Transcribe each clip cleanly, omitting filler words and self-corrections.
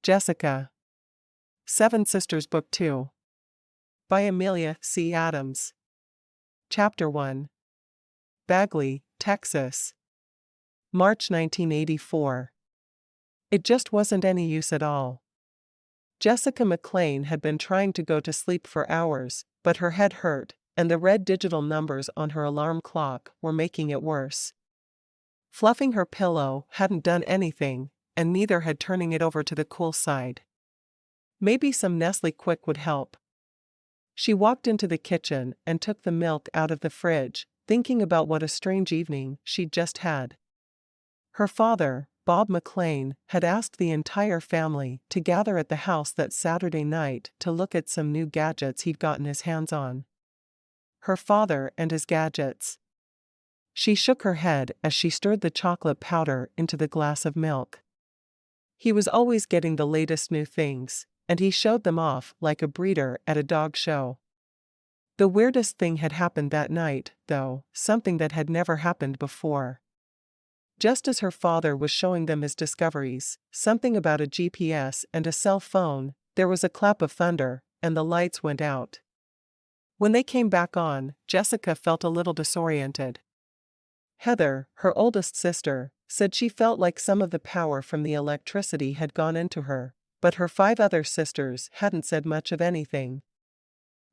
Jessica. Seven Sisters Book 2. By Amelia C. Adams. Chapter 1. Bagley, Texas. March 1984. It just wasn't any use at all. Jessica McClain had been trying to go to sleep for hours, but her head hurt, and the red digital numbers on her alarm clock were making it worse. Fluffing her pillow hadn't done anything, and neither had turning it over to the cool side. Maybe some Nestle Quick would help. She walked into the kitchen and took the milk out of the fridge, thinking about what a strange evening she'd just had. Her father, Bob McClain, had asked the entire family to gather at the house that Saturday night to look at some new gadgets he'd gotten his hands on. Her father and his gadgets. She shook her head as she stirred the chocolate powder into the glass of milk. He was always getting the latest new things, and he showed them off like a breeder at a dog show. The weirdest thing had happened that night, though, something that had never happened before. Just as her father was showing them his discoveries, something about a GPS and a cell phone, there was a clap of thunder, and the lights went out. When they came back on, Jessica felt a little disoriented. Heather, her oldest sister, said she felt like some of the power from the electricity had gone into her, but her 5 other sisters hadn't said much of anything.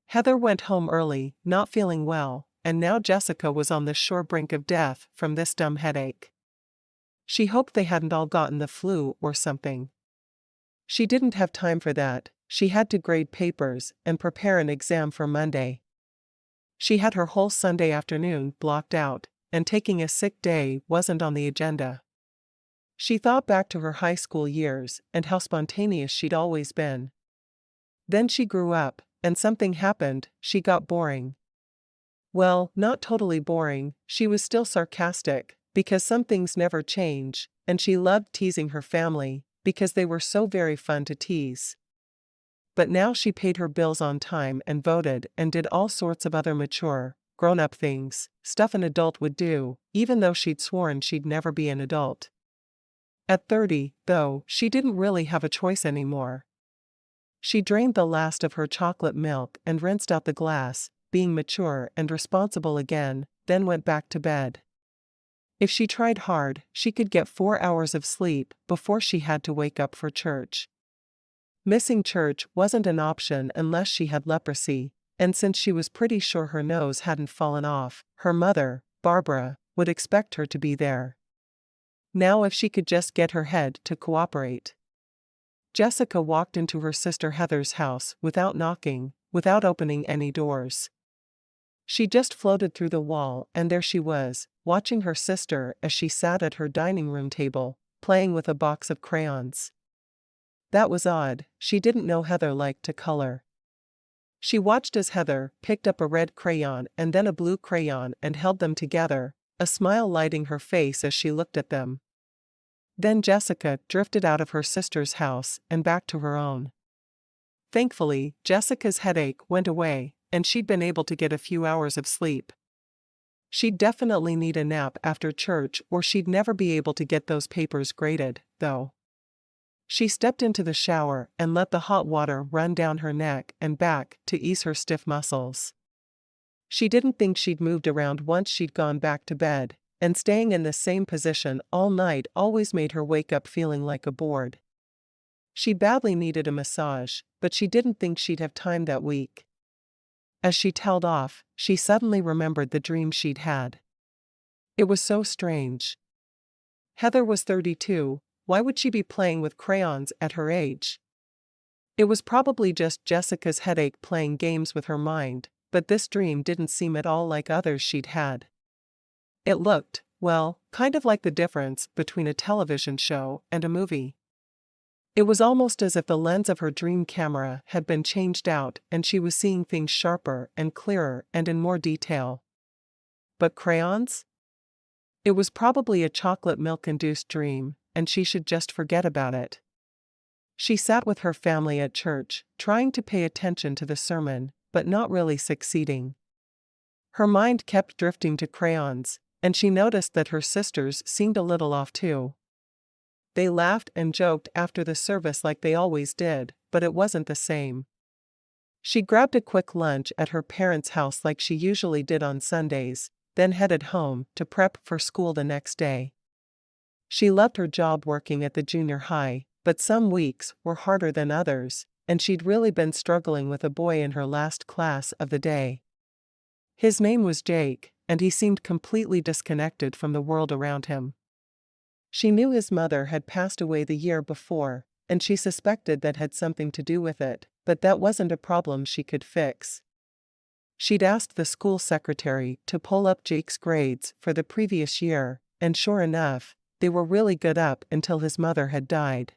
Heather went home early, not feeling well, and now Jessica was on the sure brink of death from this dumb headache. She hoped they hadn't all gotten the flu or something. She didn't have time for that. She had to grade papers and prepare an exam for Monday. She had her whole Sunday afternoon blocked out, and taking a sick day wasn't on the agenda. She thought back to her high school years and how spontaneous she'd always been. Then she grew up, and something happened. She got boring. Well, not totally boring, she was still sarcastic, because some things never change, and she loved teasing her family, because they were so very fun to tease. But now she paid her bills on time and voted and did all sorts of other mature, grown-up things, stuff an adult would do, even though she'd sworn she'd never be an adult. At 30, though, she didn't really have a choice anymore. She drained the last of her chocolate milk and rinsed out the glass, being mature and responsible again, then went back to bed. If she tried hard, she could get 4 hours of sleep before she had to wake up for church. Missing church wasn't an option unless she had leprosy, and since she was pretty sure her nose hadn't fallen off, her mother, Barbara, would expect her to be there. Now if she could just get her head to cooperate. Jessica walked into her sister Heather's house without knocking, without opening any doors. She just floated through the wall, and there she was, watching her sister as she sat at her dining room table, playing with a box of crayons. That was odd. She didn't know Heather liked to color. She watched as Heather picked up a red crayon and then a blue crayon and held them together, a smile lighting her face as she looked at them. Then Jessica drifted out of her sister's house and back to her own. Thankfully, Jessica's headache went away, and she'd been able to get a few hours of sleep. She'd definitely need a nap after church or she'd never be able to get those papers graded, though. She stepped into the shower and let the hot water run down her neck and back to ease her stiff muscles. She didn't think she'd moved around once she'd gone back to bed, and staying in the same position all night always made her wake up feeling like a board. She badly needed a massage, but she didn't think she'd have time that week. As she toweled off, she suddenly remembered the dream she'd had. It was so strange. Heather was 32, why would she be playing with crayons at her age? It was probably just Jessica's headache playing games with her mind, but this dream didn't seem at all like others she'd had. It looked, well, kind of like the difference between a television show and a movie. It was almost as if the lens of her dream camera had been changed out and she was seeing things sharper and clearer and in more detail. But crayons? It was probably a chocolate milk-induced dream, and she should just forget about it. She sat with her family at church, trying to pay attention to the sermon, but not really succeeding. Her mind kept drifting to crayons, and she noticed that her sisters seemed a little off too. They laughed and joked after the service like they always did, but it wasn't the same. She grabbed a quick lunch at her parents' house like she usually did on Sundays, then headed home to prep for school the next day. She loved her job working at the junior high, but some weeks were harder than others, and she'd really been struggling with a boy in her last class of the day. His name was Jake, and he seemed completely disconnected from the world around him. She knew his mother had passed away the year before, and she suspected that had something to do with it, but that wasn't a problem she could fix. She'd asked the school secretary to pull up Jake's grades for the previous year, and sure enough, they were really good up until his mother had died.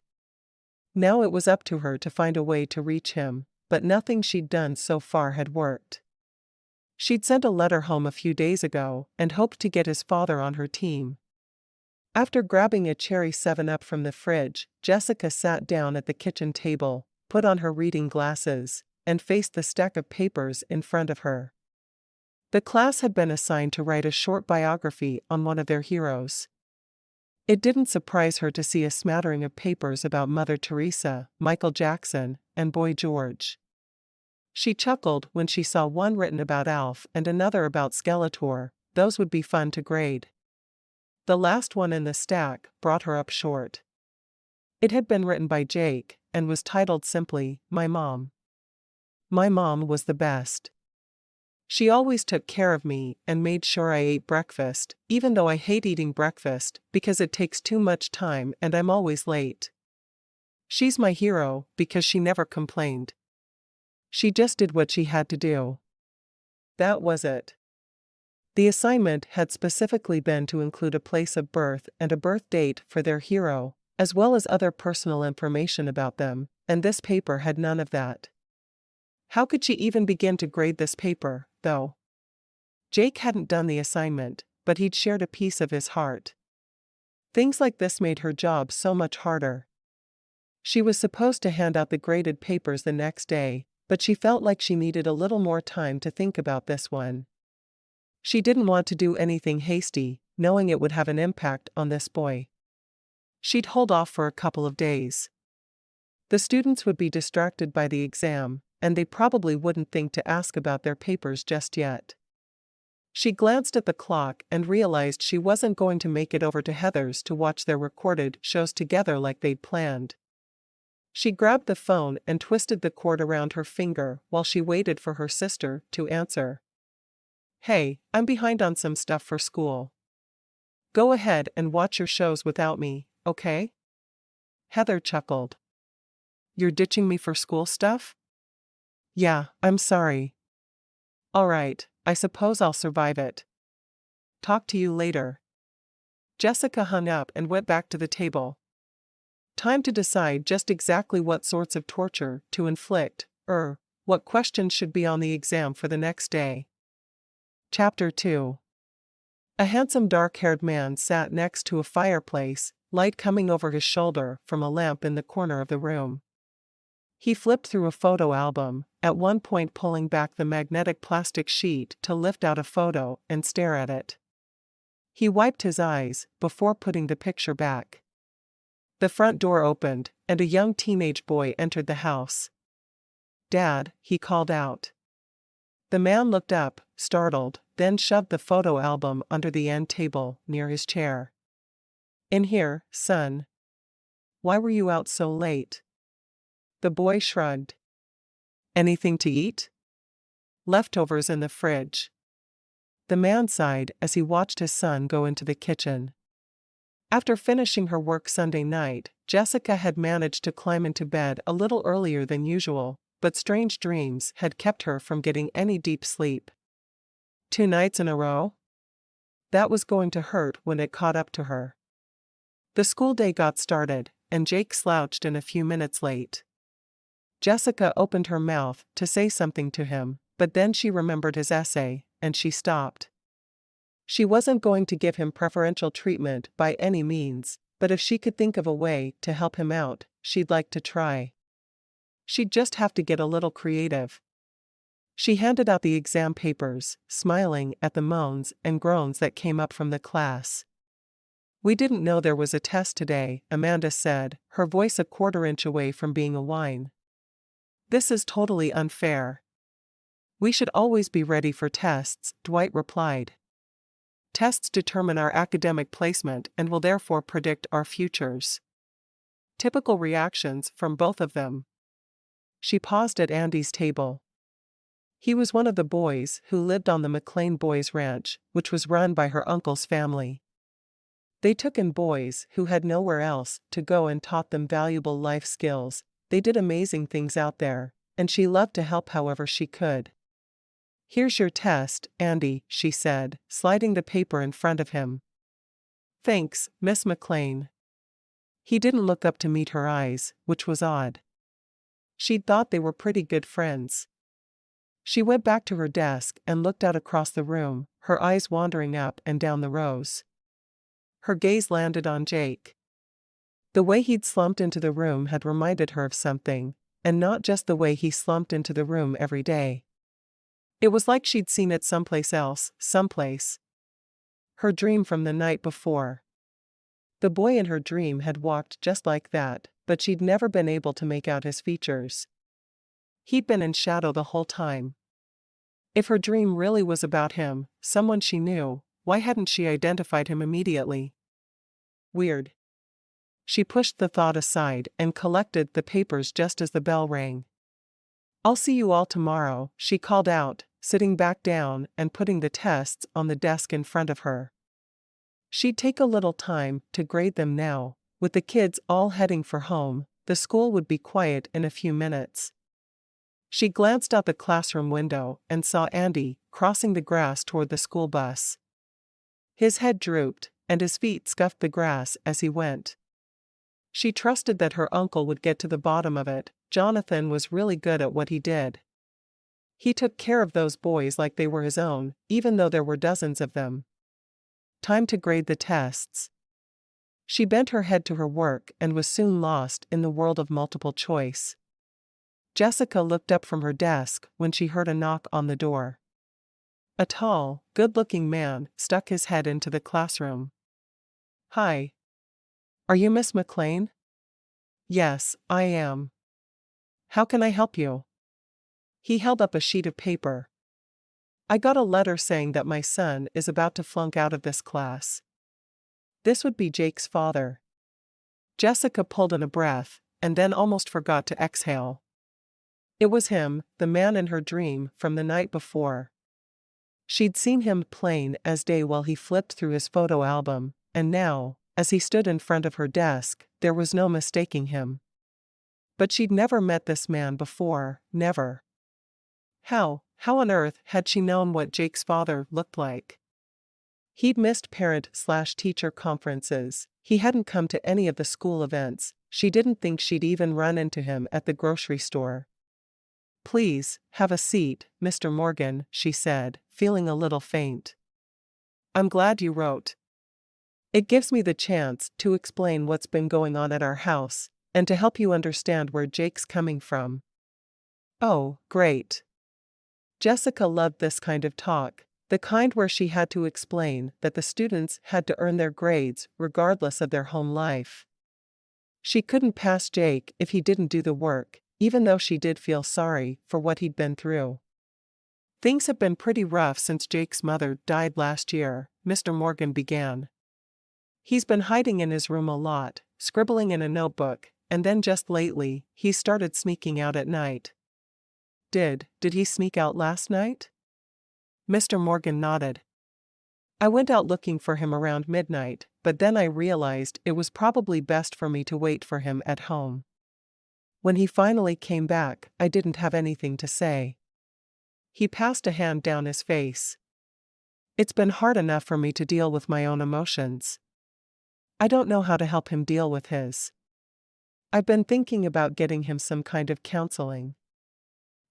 Now it was up to her to find a way to reach him, but nothing she'd done so far had worked. She'd sent a letter home a few days ago and hoped to get his father on her team. After grabbing a cherry 7-Up from the fridge, Jessica sat down at the kitchen table, put on her reading glasses, and faced the stack of papers in front of her. The class had been assigned to write a short biography on one of their heroes. It didn't surprise her to see a smattering of papers about Mother Teresa, Michael Jackson, and Boy George. She chuckled when she saw one written about Alf and another about Skeletor. Those would be fun to grade. The last one in the stack brought her up short. It had been written by Jake, and was titled simply, My Mom. My mom was the best. She always took care of me and made sure I ate breakfast, even though I hate eating breakfast because it takes too much time and I'm always late. She's my hero because she never complained. She just did what she had to do. That was it. The assignment had specifically been to include a place of birth and a birth date for their hero, as well as other personal information about them, and this paper had none of that. How could she even begin to grade this paper, though? Jake hadn't done the assignment, but he'd shared a piece of his heart. Things like this made her job so much harder. She was supposed to hand out the graded papers the next day, but she felt like she needed a little more time to think about this one. She didn't want to do anything hasty, knowing it would have an impact on this boy. She'd hold off for a couple of days. The students would be distracted by the exam, and they probably wouldn't think to ask about their papers just yet. She glanced at the clock and realized she wasn't going to make it over to Heather's to watch their recorded shows together like they'd planned. She grabbed the phone and twisted the cord around her finger while she waited for her sister to answer. Hey, I'm behind on some stuff for school. Go ahead and watch your shows without me, okay? Heather chuckled. You're ditching me for school stuff? Yeah, I'm sorry. All right, I suppose I'll survive it. Talk to you later. Jessica hung up and went back to the table. Time to decide just exactly what sorts of torture to inflict, what questions should be on the exam for the next day. Chapter 2. A handsome dark-haired man sat next to a fireplace, light coming over his shoulder from a lamp in the corner of the room. He flipped through a photo album, at one point pulling back the magnetic plastic sheet to lift out a photo and stare at it. He wiped his eyes before putting the picture back. The front door opened, and a young teenage boy entered the house. Dad, he called out. The man looked up, startled, then shoved the photo album under the end table near his chair. In here, son. Why were you out so late? The boy shrugged. Anything to eat? Leftovers in the fridge. The man sighed as he watched his son go into the kitchen. After finishing her work Sunday night, Jessica had managed to climb into bed a little earlier than usual, but strange dreams had kept her from getting any deep sleep. 2 nights in a row? That was going to hurt when it caught up to her. The school day got started, and Jake slouched in a few minutes late. Jessica opened her mouth to say something to him, but then she remembered his essay, and she stopped. She wasn't going to give him preferential treatment by any means, but if she could think of a way to help him out, she'd like to try. She'd just have to get a little creative. She handed out the exam papers, smiling at the moans and groans that came up from the class. We didn't know there was a test today, Amanda said, her voice a quarter-inch away from being a whine. This is totally unfair. We should always be ready for tests, Dwight replied. Tests determine our academic placement and will therefore predict our futures. Typical reactions from both of them. She paused at Andy's table. He was one of the boys who lived on the McClain Boys Ranch, which was run by her uncle's family. They took in boys who had nowhere else to go and taught them valuable life skills. They did amazing things out there, and she loved to help however she could. Here's your test, Andy, she said, sliding the paper in front of him. Thanks, Miss McClain. He didn't look up to meet her eyes, which was odd. She'd thought they were pretty good friends. She went back to her desk and looked out across the room, her eyes wandering up and down the rows. Her gaze landed on Jake. The way he'd slumped into the room had reminded her of something, and not just the way he slumped into the room every day. It was like she'd seen it someplace else, someplace. Her dream from the night before. The boy in her dream had walked just like that, but she'd never been able to make out his features. He'd been in shadow the whole time. If her dream really was about him, someone she knew, why hadn't she identified him immediately? Weird. She pushed the thought aside and collected the papers just as the bell rang. I'll see you all tomorrow, she called out, sitting back down and putting the tests on the desk in front of her. She'd take a little time to grade them now. With the kids all heading for home, the school would be quiet in a few minutes. She glanced out the classroom window and saw Andy crossing the grass toward the school bus. His head drooped, and his feet scuffed the grass as he went. She trusted that her uncle would get to the bottom of it. Jonathan was really good at what he did. He took care of those boys like they were his own, even though there were dozens of them. Time to grade the tests. She bent her head to her work and was soon lost in the world of multiple choice. Jessica looked up from her desk when she heard a knock on the door. A tall, good-looking man stuck his head into the classroom. Hi. Are you Miss McClain? Yes, I am. How can I help you? He held up a sheet of paper. I got a letter saying that my son is about to flunk out of this class. This would be Jake's father. Jessica pulled in a breath, and then almost forgot to exhale. It was him, the man in her dream from the night before. She'd seen him plain as day while he flipped through his photo album, and now, as he stood in front of her desk, there was no mistaking him. But she'd never met this man before, never. How on earth had she known what Jake's father looked like? He'd missed parent/teacher conferences, he hadn't come to any of the school events, she didn't think she'd even run into him at the grocery store. Please, have a seat, Mr. Morgan, she said, feeling a little faint. I'm glad you wrote. It gives me the chance to explain what's been going on at our house, and to help you understand where Jake's coming from. Oh, great. Jessica loved this kind of talk, the kind where she had to explain that the students had to earn their grades regardless of their home life. She couldn't pass Jake if he didn't do the work, even though she did feel sorry for what he'd been through. Things have been pretty rough since Jake's mother died last year, Mr. Morgan began. He's been hiding in his room a lot, scribbling in a notebook, and then just lately, he started sneaking out at night. Did he sneak out last night? Mr. Morgan nodded. I went out looking for him around midnight, but then I realized it was probably best for me to wait for him at home. When he finally came back, I didn't have anything to say. He passed a hand down his face. It's been hard enough for me to deal with my own emotions. I don't know how to help him deal with his. I've been thinking about getting him some kind of counseling.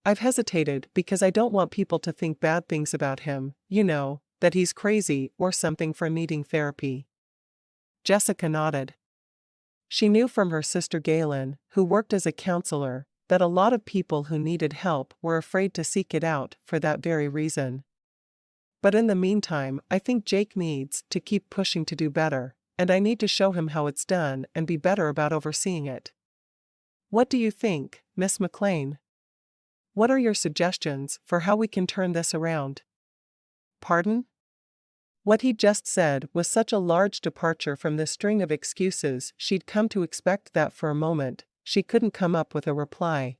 I've hesitated because I don't want people to think bad things about him, that he's crazy or something for needing therapy. Jessica nodded. She knew from her sister Galen, who worked as a counselor, that a lot of people who needed help were afraid to seek it out for that very reason. But in the meantime, I think Jake needs to keep pushing to do better, and I need to show him how it's done and be better about overseeing it. What do you think, Miss McClain? What are your suggestions for how we can turn this around? Pardon? What he just said was such a large departure from the string of excuses she'd come to expect that for a moment, she couldn't come up with a reply.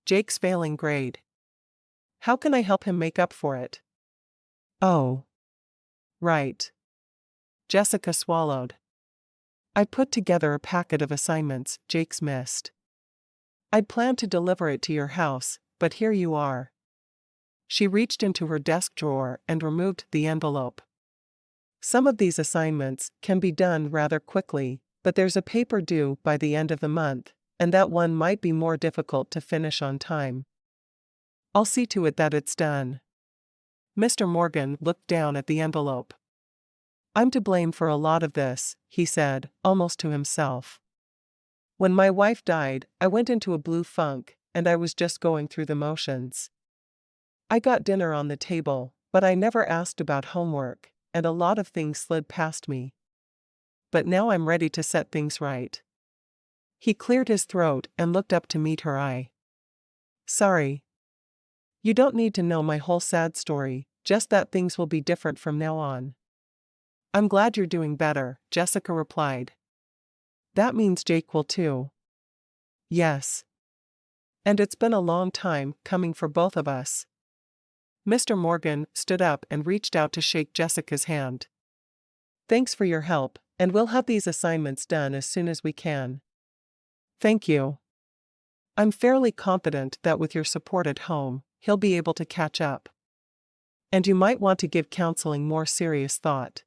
Jake's failing grade. How can I help him make up for it? Oh. Right. Jessica swallowed. I put together a packet of assignments Jake's missed. I'd planned to deliver it to your house, but here you are. She reached into her desk drawer and removed the envelope. Some of these assignments can be done rather quickly, but there's a paper due by the end of the month, and that one might be more difficult to finish on time. I'll see to it that it's done. Mr. Morgan looked down at the envelope. I'm to blame for a lot of this, he said, almost to himself. When my wife died, I went into a blue funk, and I was just going through the motions. I got dinner on the table, but I never asked about homework, and a lot of things slid past me. But now I'm ready to set things right. He cleared his throat and looked up to meet her eye. Sorry. You don't need to know my whole sad story, just that things will be different from now on. I'm glad you're doing better, Jessica replied. That means Jake will too. Yes. And it's been a long time coming for both of us. Mr. Morgan stood up and reached out to shake Jessica's hand. Thanks for your help, and we'll have these assignments done as soon as we can. Thank you. I'm fairly confident that with your support at home, he'll be able to catch up. And you might want to give counseling more serious thought.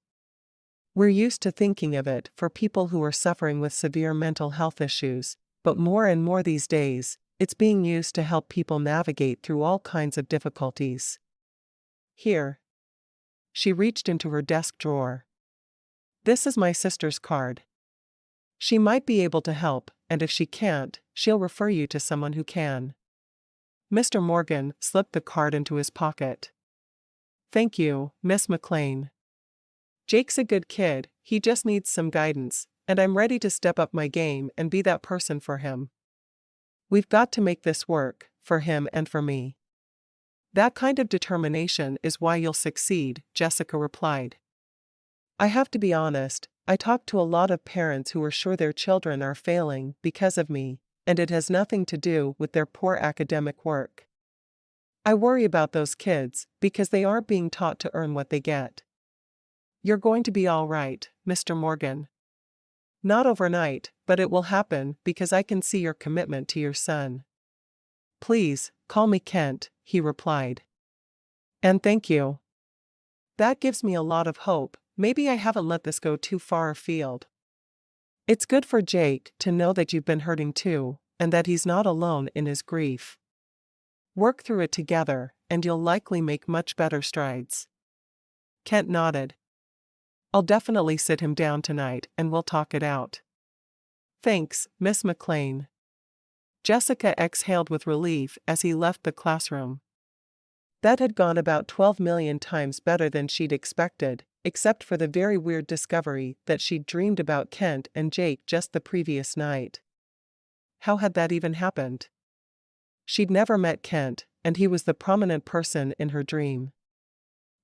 We're used to thinking of it for people who are suffering with severe mental health issues, but more and more these days, it's being used to help people navigate through all kinds of difficulties. Here. She reached into her desk drawer. This is my sister's card. She might be able to help, and if she can't, she'll refer you to someone who can. Mr. Morgan slipped the card into his pocket. Thank you, Miss McClain. Jake's a good kid, he just needs some guidance, and I'm ready to step up my game and be that person for him. We've got to make this work, for him and for me. That kind of determination is why you'll succeed, Jessica replied. I have to be honest, I talk to a lot of parents who are sure their children are failing because of me, and it has nothing to do with their poor academic work. I worry about those kids because they aren't being taught to earn what they get. You're going to be all right, Mr. Morgan. Not overnight, but it will happen because I can see your commitment to your son. Please, call me Kent, he replied. And thank you. That gives me a lot of hope, maybe I haven't let this go too far afield. It's good for Jake to know that you've been hurting too, and that he's not alone in his grief. Work through it together, and you'll likely make much better strides. Kent nodded. I'll definitely sit him down tonight and we'll talk it out. Thanks, Miss McClain. Jessica exhaled with relief as he left the classroom. That had gone about 12 million times better than she'd expected, except for the very weird discovery that she'd dreamed about Kent and Jake just the previous night. How had that even happened? She'd never met Kent, and he was the prominent person in her dream.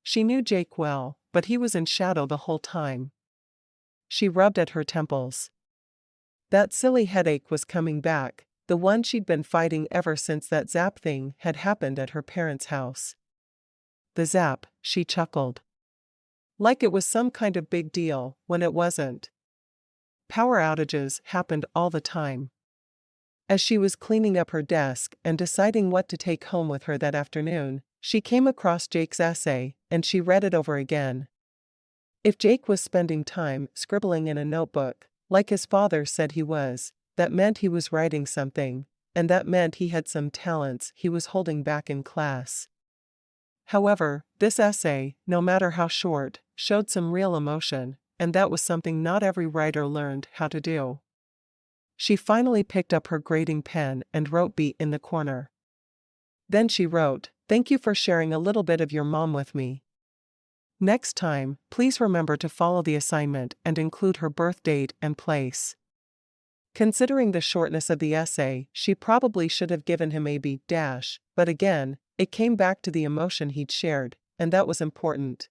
She knew Jake well, but he was in shadow the whole time. She rubbed at her temples. That silly headache was coming back, the one she'd been fighting ever since that zap thing had happened at her parents' house. The zap, she chuckled. Like it was some kind of big deal, when it wasn't. Power outages happened all the time. As she was cleaning up her desk and deciding what to take home with her that afternoon, she came across Jake's essay, and she read it over again. If Jake was spending time scribbling in a notebook, like his father said he was, that meant he was writing something, and that meant he had some talents he was holding back in class. However, this essay, no matter how short, showed some real emotion, and that was something not every writer learned how to do. She finally picked up her grading pen and wrote B in the corner. Then she wrote, "Thank you for sharing a little bit of your mom with me. Next time, please remember to follow the assignment and include her birth date and place. Considering the shortness of the essay, she probably should have given him a B-, but again, it came back to the emotion he'd shared, and that was important.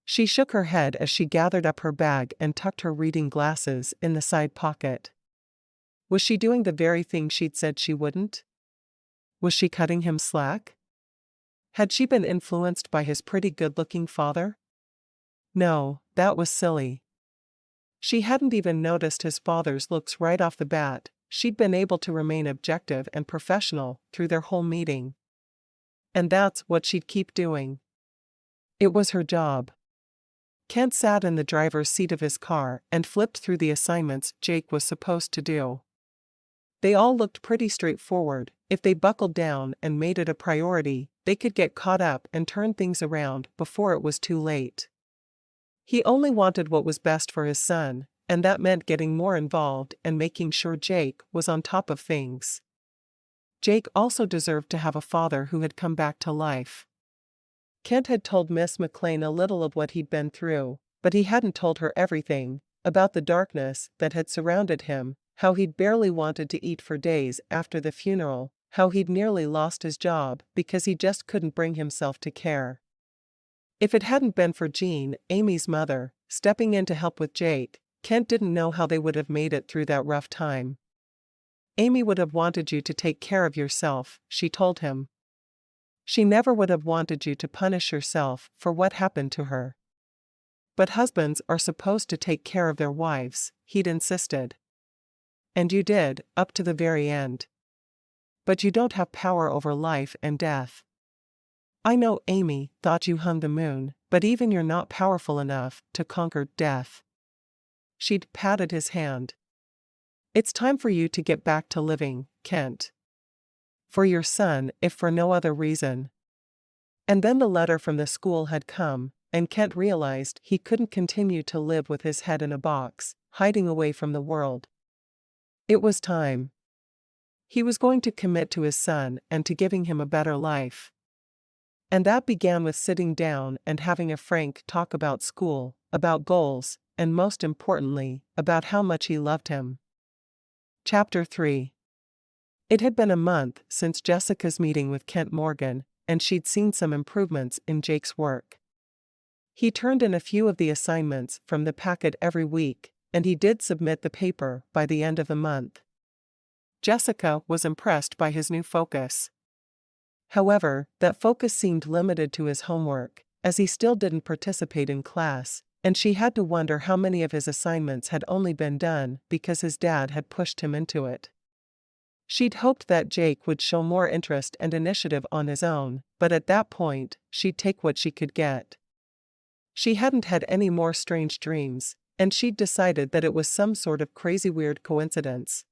She shook her head as she gathered up her bag and tucked her reading glasses in the side pocket. Was she doing the very thing she'd said she wouldn't? Was she cutting him slack? Had she been influenced by his pretty good-looking father? No, that was silly. She hadn't even noticed his father's looks right off the bat. She'd been able to remain objective and professional through their whole meeting. And that's what she'd keep doing. It was her job. Kent sat in the driver's seat of his car and flipped through the assignments Jake was supposed to do. They all looked pretty straightforward. If they buckled down and made it a priority, they could get caught up and turn things around before it was too late. He only wanted what was best for his son, and that meant getting more involved and making sure Jake was on top of things. Jake also deserved to have a father who had come back to life. Kent had told Miss McClain a little of what he'd been through, but he hadn't told her everything, about the darkness that had surrounded him, how he'd barely wanted to eat for days after the funeral, how he'd nearly lost his job because he just couldn't bring himself to care. If it hadn't been for Jean, Amy's mother, stepping in to help with Jake, Kent didn't know how they would have made it through that rough time. Amy would have wanted you to take care of yourself, she told him. She never would have wanted you to punish yourself for what happened to her. But husbands are supposed to take care of their wives, he'd insisted. And you did, up to the very end. But you don't have power over life and death. I know Amy thought you hung the moon, but even you're not powerful enough to conquer death. She'd patted his hand. It's time for you to get back to living, Kent. For your son, if for no other reason. And then the letter from the school had come, and Kent realized he couldn't continue to live with his head in a box, hiding away from the world. It was time. He was going to commit to his son and to giving him a better life. And that began with sitting down and having a frank talk about school, about goals, and most importantly, about how much he loved him. Chapter 3. It had been a month since Jessica's meeting with Kent Morgan, and she'd seen some improvements in Jake's work. He turned in a few of the assignments from the packet every week, and he did submit the paper by the end of the month. Jessica was impressed by his new focus. However, that focus seemed limited to his homework, as he still didn't participate in class, and she had to wonder how many of his assignments had only been done because his dad had pushed him into it. She'd hoped that Jake would show more interest and initiative on his own, but at that point, she'd take what she could get. She hadn't had any more strange dreams, and she'd decided that it was some sort of crazy weird coincidence.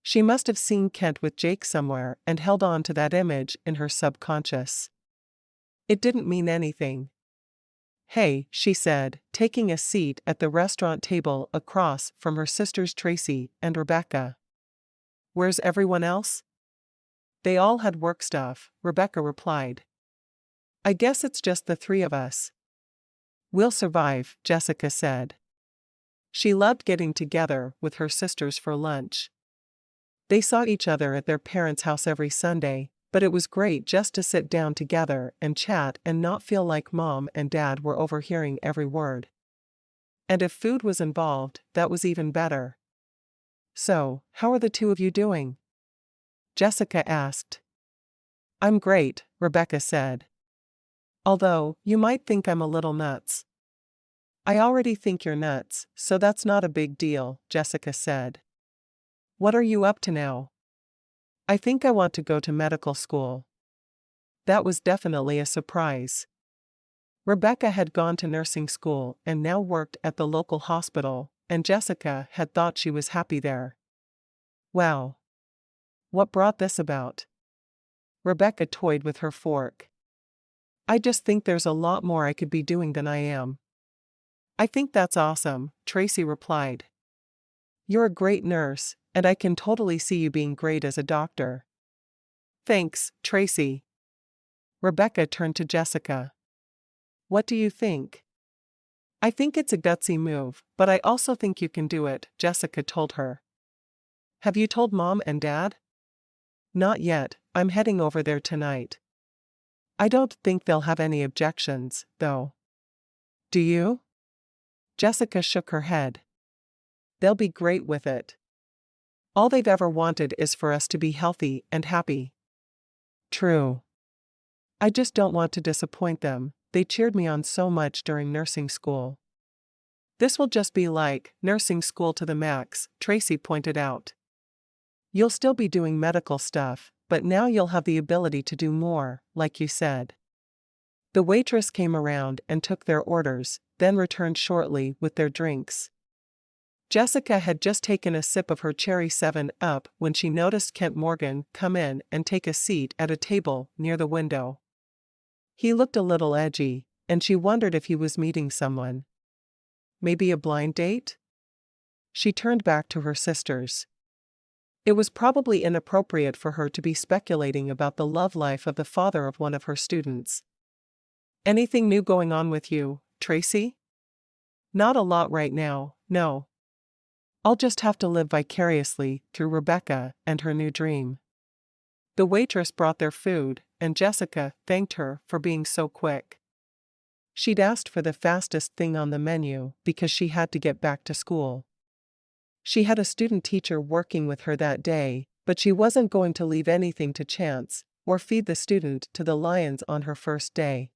She must have seen Kent with Jake somewhere and held on to that image in her subconscious. It didn't mean anything. Hey, she said, taking a seat at the restaurant table across from her sisters Tracy and Rebecca. Where's everyone else? They all had work stuff, Rebecca replied. I guess it's just the three of us. We'll survive, Jessica said. She loved getting together with her sisters for lunch. They saw each other at their parents' house every Sunday, but it was great just to sit down together and chat and not feel like Mom and Dad were overhearing every word. And if food was involved, that was even better. So, how are the two of you doing? Jessica asked. I'm great, Rebecca said. Although, you might think I'm a little nuts. I already think you're nuts, so that's not a big deal, Jessica said. What are you up to now? I think I want to go to medical school. That was definitely a surprise. Rebecca had gone to nursing school and now worked at the local hospital, and Jessica had thought she was happy there. Wow. What brought this about? Rebecca toyed with her fork. I just think there's a lot more I could be doing than I am. I think that's awesome, Tracy replied. You're a great nurse, and I can totally see you being great as a doctor. Thanks, Tracy. Rebecca turned to Jessica. What do you think? I think it's a gutsy move, but I also think you can do it, Jessica told her. Have you told Mom and Dad? Not yet, I'm heading over there tonight. I don't think they'll have any objections, though. Do you? Jessica shook her head. They'll be great with it. All they've ever wanted is for us to be healthy and happy. True. I just don't want to disappoint them, they cheered me on so much during nursing school. This will just be like nursing school to the max, Tracy pointed out. You'll still be doing medical stuff, but now you'll have the ability to do more, like you said. The waitress came around and took their orders, then returned shortly with their drinks. Jessica had just taken a sip of her cherry 7-Up when she noticed Kent Morgan come in and take a seat at a table near the window. He looked a little edgy, and she wondered if he was meeting someone. Maybe a blind date? She turned back to her sisters. It was probably inappropriate for her to be speculating about the love life of the father of one of her students. Anything new going on with you, Tracy? Not a lot right now, no. I'll just have to live vicariously through Rebecca and her new dream. The waitress brought their food, and Jessica thanked her for being so quick. She'd asked for the fastest thing on the menu because she had to get back to school. She had a student teacher working with her that day, but she wasn't going to leave anything to chance, or feed the student to the lions on her first day.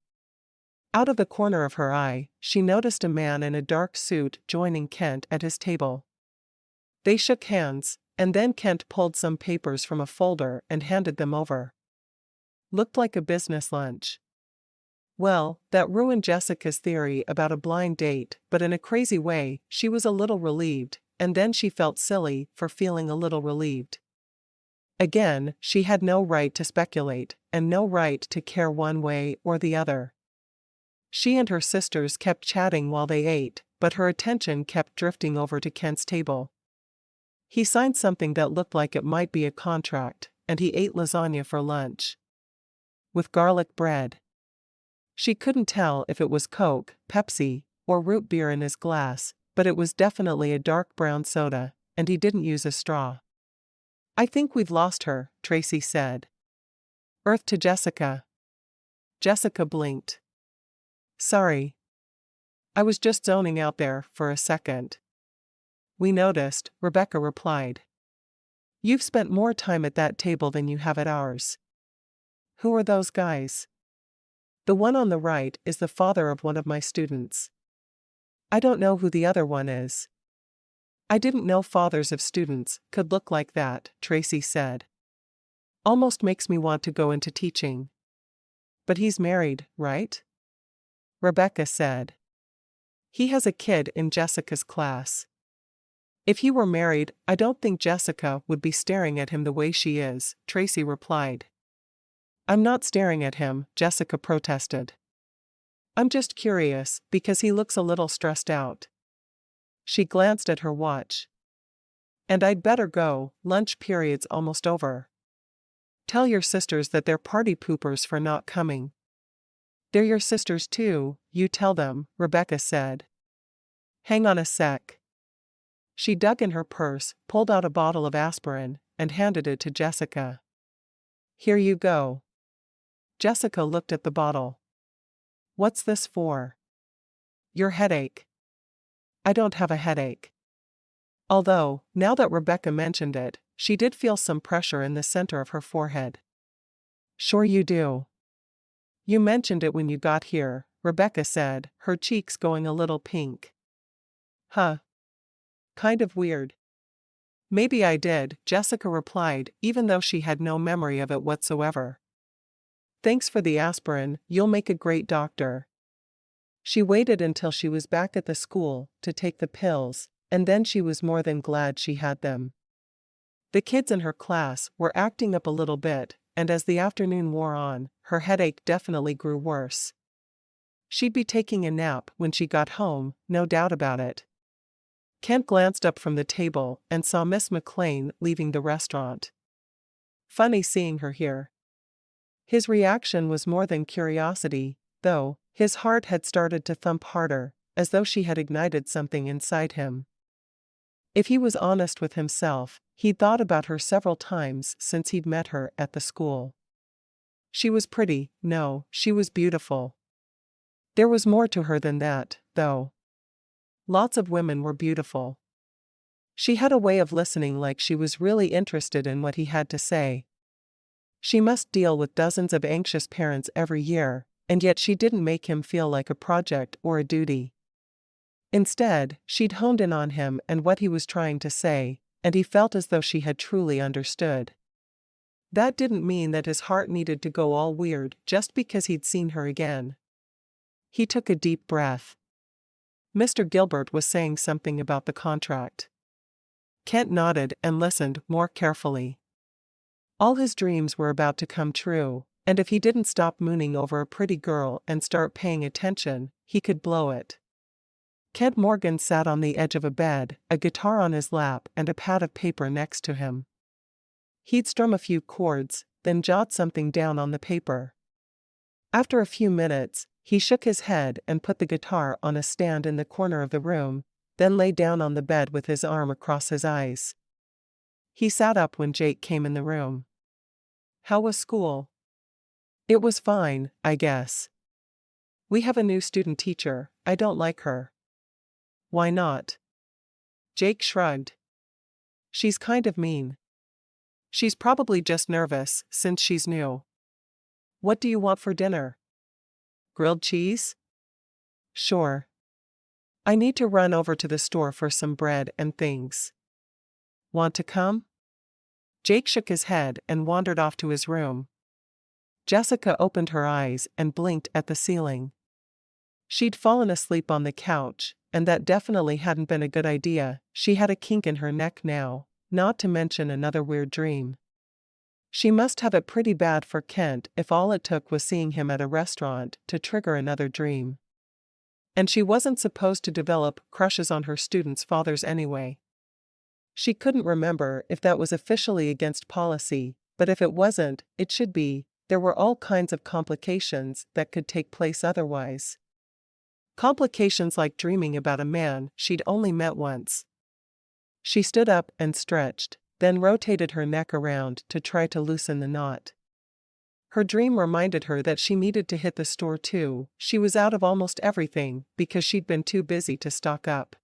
Out of the corner of her eye, she noticed a man in a dark suit joining Kent at his table. They shook hands, and then Kent pulled some papers from a folder and handed them over. Looked like a business lunch. Well, that ruined Jessica's theory about a blind date, but in a crazy way, she was a little relieved, and then she felt silly for feeling a little relieved. Again, she had no right to speculate, and no right to care one way or the other. She and her sisters kept chatting while they ate, but her attention kept drifting over to Kent's table. He signed something that looked like it might be a contract, and he ate lasagna for lunch. With garlic bread. She couldn't tell if it was Coke, Pepsi, or root beer in his glass, but it was definitely a dark brown soda, and he didn't use a straw. I think we've lost her, Tracy said. Earth to Jessica. Jessica blinked. Sorry. I was just zoning out there for a second. We noticed, Rebecca replied. You've spent more time at that table than you have at ours. Who are those guys? The one on the right is the father of one of my students. I don't know who the other one is. I didn't know fathers of students could look like that, Tracy said. Almost makes me want to go into teaching. But he's married, right? Rebecca said. He has a kid in Jessica's class. If he were married, I don't think Jessica would be staring at him the way she is, Tracy replied. I'm not staring at him, Jessica protested. I'm just curious, because he looks a little stressed out. She glanced at her watch. And I'd better go, lunch period's almost over. Tell your sisters that they're party poopers for not coming. They're your sisters too, you tell them, Rebecca said. Hang on a sec. She dug in her purse, pulled out a bottle of aspirin, and handed it to Jessica. Here you go. Jessica looked at the bottle. What's this for? Your headache. I don't have a headache. Although, now that Rebecca mentioned it, she did feel some pressure in the center of her forehead. Sure you do. You mentioned it when you got here, Rebecca said, her cheeks going a little pink. Huh. Kind of weird. Maybe I did, Jessica replied, even though she had no memory of it whatsoever. Thanks for the aspirin, you'll make a great doctor. She waited until she was back at the school to take the pills, and then she was more than glad she had them. The kids in her class were acting up a little bit, and as the afternoon wore on, her headache definitely grew worse. She'd be taking a nap when she got home, no doubt about it. Kent glanced up from the table and saw Miss McClain leaving the restaurant. Funny seeing her here. His reaction was more than curiosity, though, his heart had started to thump harder, as though she had ignited something inside him. If he was honest with himself, he'd thought about her several times since he'd met her at the school. She was pretty, no, she was beautiful. There was more to her than that, though. Lots of women were beautiful. She had a way of listening like she was really interested in what he had to say. She must deal with dozens of anxious parents every year, and yet she didn't make him feel like a project or a duty. Instead, she'd honed in on him and what he was trying to say, and he felt as though she had truly understood. That didn't mean that his heart needed to go all weird just because he'd seen her again. He took a deep breath. Mr. Gilbert was saying something about the contract. Kent nodded and listened more carefully. All his dreams were about to come true, and if he didn't stop mooning over a pretty girl and start paying attention, he could blow it. Kent Morgan sat on the edge of a bed, a guitar on his lap and a pad of paper next to him. He'd strum a few chords, then jot something down on the paper. After a few minutes, he shook his head and put the guitar on a stand in the corner of the room, then lay down on the bed with his arm across his eyes. He sat up when Jake came in the room. "How was school?" "It was fine, I guess. We have a new student teacher. I don't like her." "Why not?" Jake shrugged. "She's kind of mean." "She's probably just nervous, since she's new." "What do you want for dinner?" "Grilled cheese?" "Sure. I need to run over to the store for some bread and things." "Want to come?" Jake shook his head and wandered off to his room. Jessica opened her eyes and blinked at the ceiling. She'd fallen asleep on the couch, and that definitely hadn't been a good idea. She had a kink in her neck now, not to mention another weird dream. She must have it pretty bad for Kent if all it took was seeing him at a restaurant to trigger another dream. And she wasn't supposed to develop crushes on her students' fathers anyway. She couldn't remember if that was officially against policy, but if it wasn't, it should be. There were all kinds of complications that could take place otherwise. Complications like dreaming about a man she'd only met once. She stood up and stretched, then rotated her neck around to try to loosen the knot. Her dream reminded her that she needed to hit the store too. She was out of almost everything because she'd been too busy to stock up.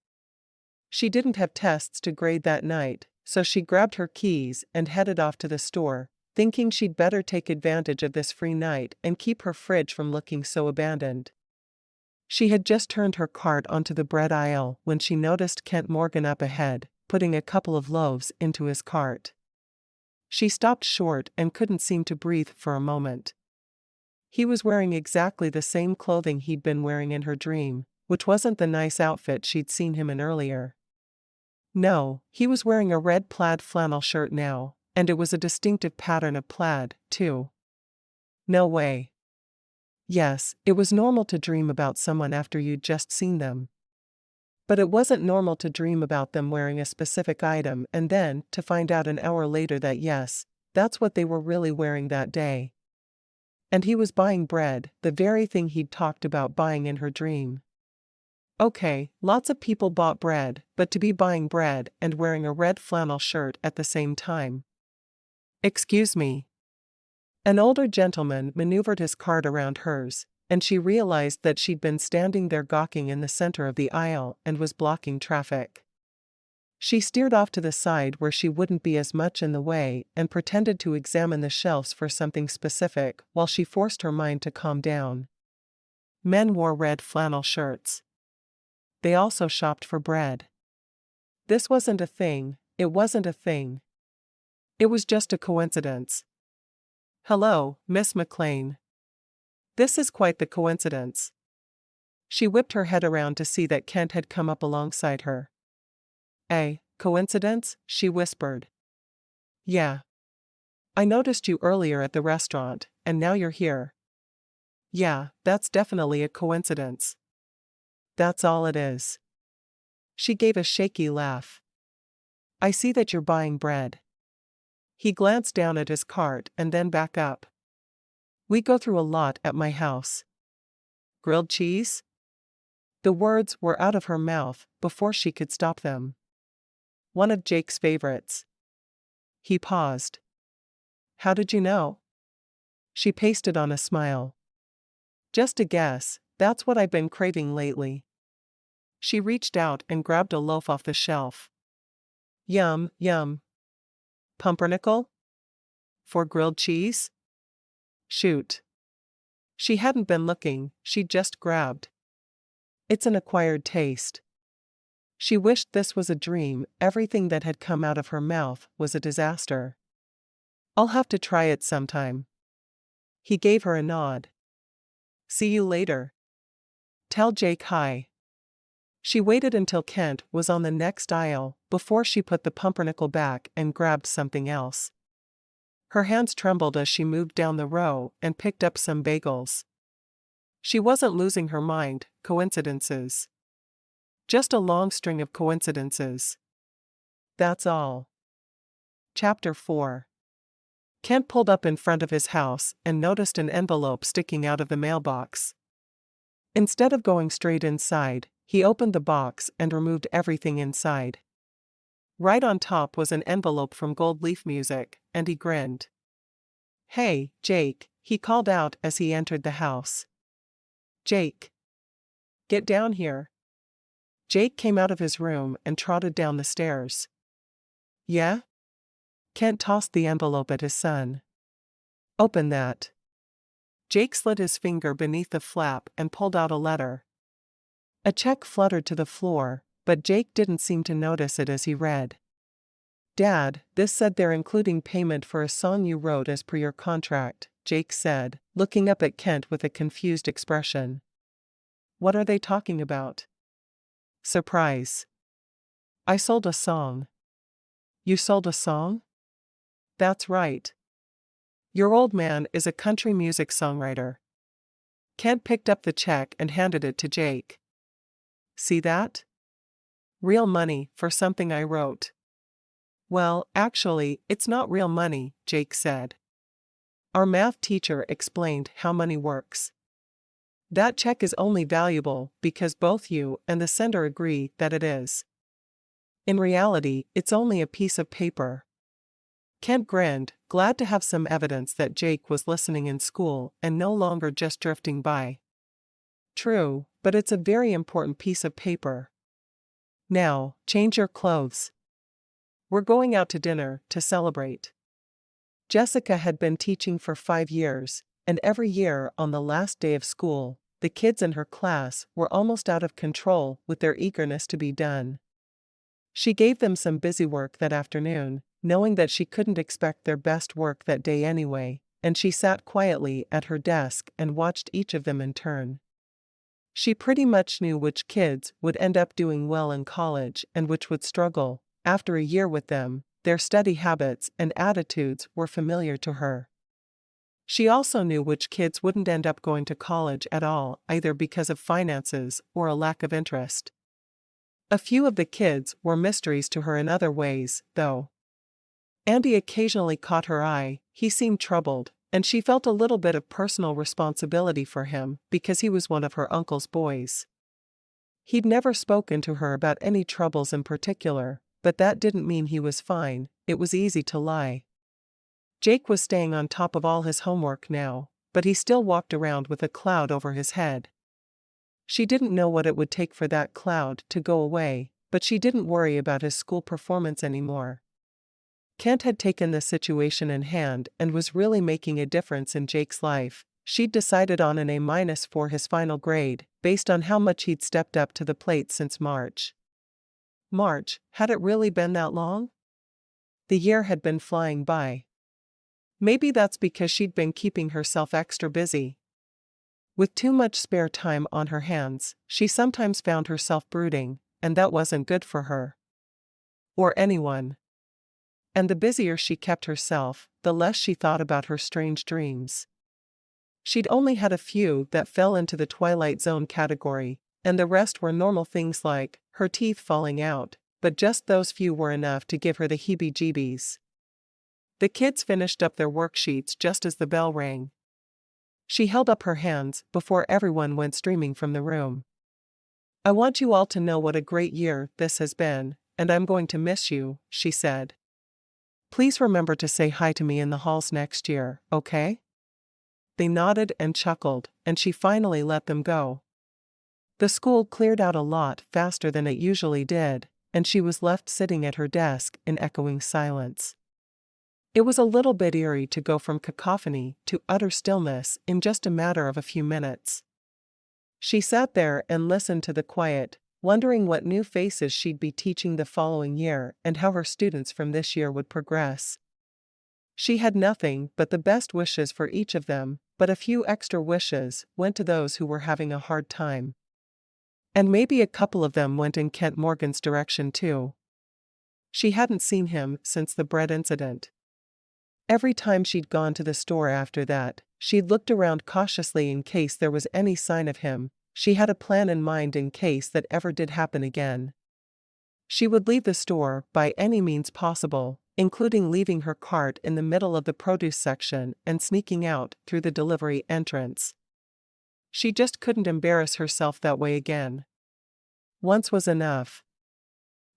She didn't have tests to grade that night, so she grabbed her keys and headed off to the store, thinking she'd better take advantage of this free night and keep her fridge from looking so abandoned. She had just turned her cart onto the bread aisle when she noticed Kent Morgan up ahead, putting a couple of loaves into his cart. She stopped short and couldn't seem to breathe for a moment. He was wearing exactly the same clothing he'd been wearing in her dream, which wasn't the nice outfit she'd seen him in earlier. No, he was wearing a red plaid flannel shirt now, and it was a distinctive pattern of plaid, too. No way. Yes, it was normal to dream about someone after you'd just seen them. But it wasn't normal to dream about them wearing a specific item and then to find out an hour later that yes, that's what they were really wearing that day. And he was buying bread, the very thing he'd talked about buying in her dream. Okay, lots of people bought bread, but to be buying bread and wearing a red flannel shirt at the same time. "Excuse me." An older gentleman maneuvered his cart around hers, and she realized that she'd been standing there gawking in the center of the aisle and was blocking traffic. She steered off to the side where she wouldn't be as much in the way and pretended to examine the shelves for something specific while she forced her mind to calm down. Men wore red flannel shirts. They also shopped for bread. This wasn't a thing, it wasn't a thing. It was just a coincidence. "Hello, Miss McClain. This is quite the coincidence." She whipped her head around to see that Kent had come up alongside her. Coincidence?" she whispered. "Yeah. I noticed you earlier at the restaurant, and now you're here." "Yeah, that's definitely a coincidence. That's all it is." She gave a shaky laugh. "I see that you're buying bread." He glanced down at his cart and then back up. "We go through a lot at my house. grilled cheese? The words were out of her mouth before she could stop them. One of Jake's favorites. He paused. How did you know? She pasted on a smile. Just a guess, that's what I've been craving lately. She reached out and grabbed a loaf off the shelf. Yum, yum. Pumpernickel? For grilled cheese? Shoot. She hadn't been looking, she'd just grabbed. It's an acquired taste. She wished this was a dream, everything that had come out of her mouth was a disaster. I'll have to try it sometime. He gave her a nod. See you later. Tell Jake hi. She waited until Kent was on the next aisle before she put the pumpernickel back and grabbed something else. Her hands trembled as she moved down the row and picked up some bagels. She wasn't losing her mind, coincidences. Just a long string of coincidences. That's all. Chapter 4. Kent pulled up in front of his house and noticed an envelope sticking out of the mailbox. Instead of going straight inside, he opened the box and removed everything inside. Right on top was an envelope from Gold Leaf Music, and he grinned. Hey, Jake, he called out as he entered the house. Jake. Get down here. Jake came out of his room and trotted down the stairs. Yeah? Kent tossed the envelope at his son. Open that. Jake slid his finger beneath the flap and pulled out a letter. A check fluttered to the floor, but Jake didn't seem to notice it as he read. Dad, this said they're including payment for a song you wrote as per your contract, Jake said, looking up at Kent with a confused expression. What are they talking about? Surprise. I sold a song. You sold a song? That's right. Your old man is a country music songwriter. Kent picked up the check and handed it to Jake. See that? Real money for something I wrote. Well, actually, it's not real money, Jake said. Our math teacher explained how money works. That check is only valuable because both you and the sender agree that it is. In reality, it's only a piece of paper. Kent grinned, glad to have some evidence that Jake was listening in school and no longer just drifting by. True, but it's a very important piece of paper. Now, change your clothes. We're going out to dinner to celebrate. Jessica had been teaching for 5 years, and every year on the last day of school, the kids in her class were almost out of control with their eagerness to be done. She gave them some busy work that afternoon, knowing that she couldn't expect their best work that day anyway, and she sat quietly at her desk and watched each of them in turn. She pretty much knew which kids would end up doing well in college and which would struggle. After a year with them, their study habits and attitudes were familiar to her. She also knew which kids wouldn't end up going to college at all, either because of finances or a lack of interest. A few of the kids were mysteries to her in other ways, though. Andy occasionally caught her eye. He seemed troubled, and she felt a little bit of personal responsibility for him because he was one of her uncle's boys. He'd never spoken to her about any troubles in particular, but that didn't mean he was fine. It was easy to lie. Jake was staying on top of all his homework now, but he still walked around with a cloud over his head. She didn't know what it would take for that cloud to go away, but she didn't worry about his school performance anymore. Kent had taken the situation in hand and was really making a difference in Jake's life. She'd decided on an A- for his final grade, based on how much he'd stepped up to the plate since March. March, had it really been that long? The year had been flying by. Maybe that's because she'd been keeping herself extra busy. With too much spare time on her hands, she sometimes found herself brooding, and that wasn't good for her. Or anyone. And the busier she kept herself, the less she thought about her strange dreams. She'd only had a few that fell into the Twilight Zone category, and the rest were normal things like her teeth falling out, but just those few were enough to give her the heebie-jeebies. The kids finished up their worksheets just as the bell rang. She held up her hands before everyone went streaming from the room. "I want you all to know what a great year this has been, and I'm going to miss you," she said. "Please remember to say hi to me in the halls next year, okay?" They nodded and chuckled, and she finally let them go. The school cleared out a lot faster than it usually did, and she was left sitting at her desk in echoing silence. It was a little bit eerie to go from cacophony to utter stillness in just a matter of a few minutes. She sat there and listened to the quiet, wondering what new faces she'd be teaching the following year and how her students from this year would progress. She had nothing but the best wishes for each of them, but a few extra wishes went to those who were having a hard time. And maybe a couple of them went in Kent Morgan's direction too. She hadn't seen him since the bread incident. Every time she'd gone to the store after that, she'd looked around cautiously in case there was any sign of him. She had a plan in mind in case that ever did happen again. She would leave the store by any means possible, including leaving her cart in the middle of the produce section and sneaking out through the delivery entrance. She just couldn't embarrass herself that way again. Once was enough.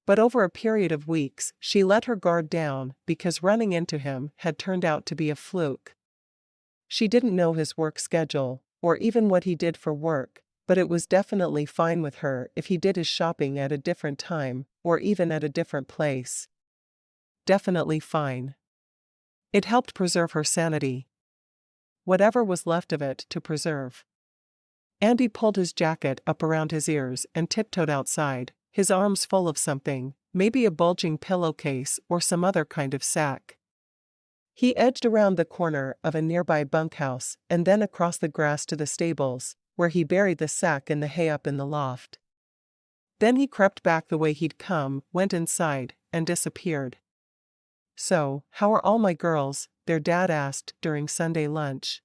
But over a period of weeks, she let her guard down because running into him had turned out to be a fluke. She didn't know his work schedule, or even what he did for work, but it was definitely fine with her if he did his shopping at a different time, or even at a different place. Definitely fine. It helped preserve her sanity. Whatever was left of it to preserve. Andy pulled his jacket up around his ears and tiptoed outside, his arms full of something, maybe a bulging pillowcase or some other kind of sack. He edged around the corner of a nearby bunkhouse and then across the grass to the stables, where he buried the sack in the hay up in the loft. Then he crept back the way he'd come, went inside, and disappeared. "So, how are all my girls?" their dad asked during Sunday lunch.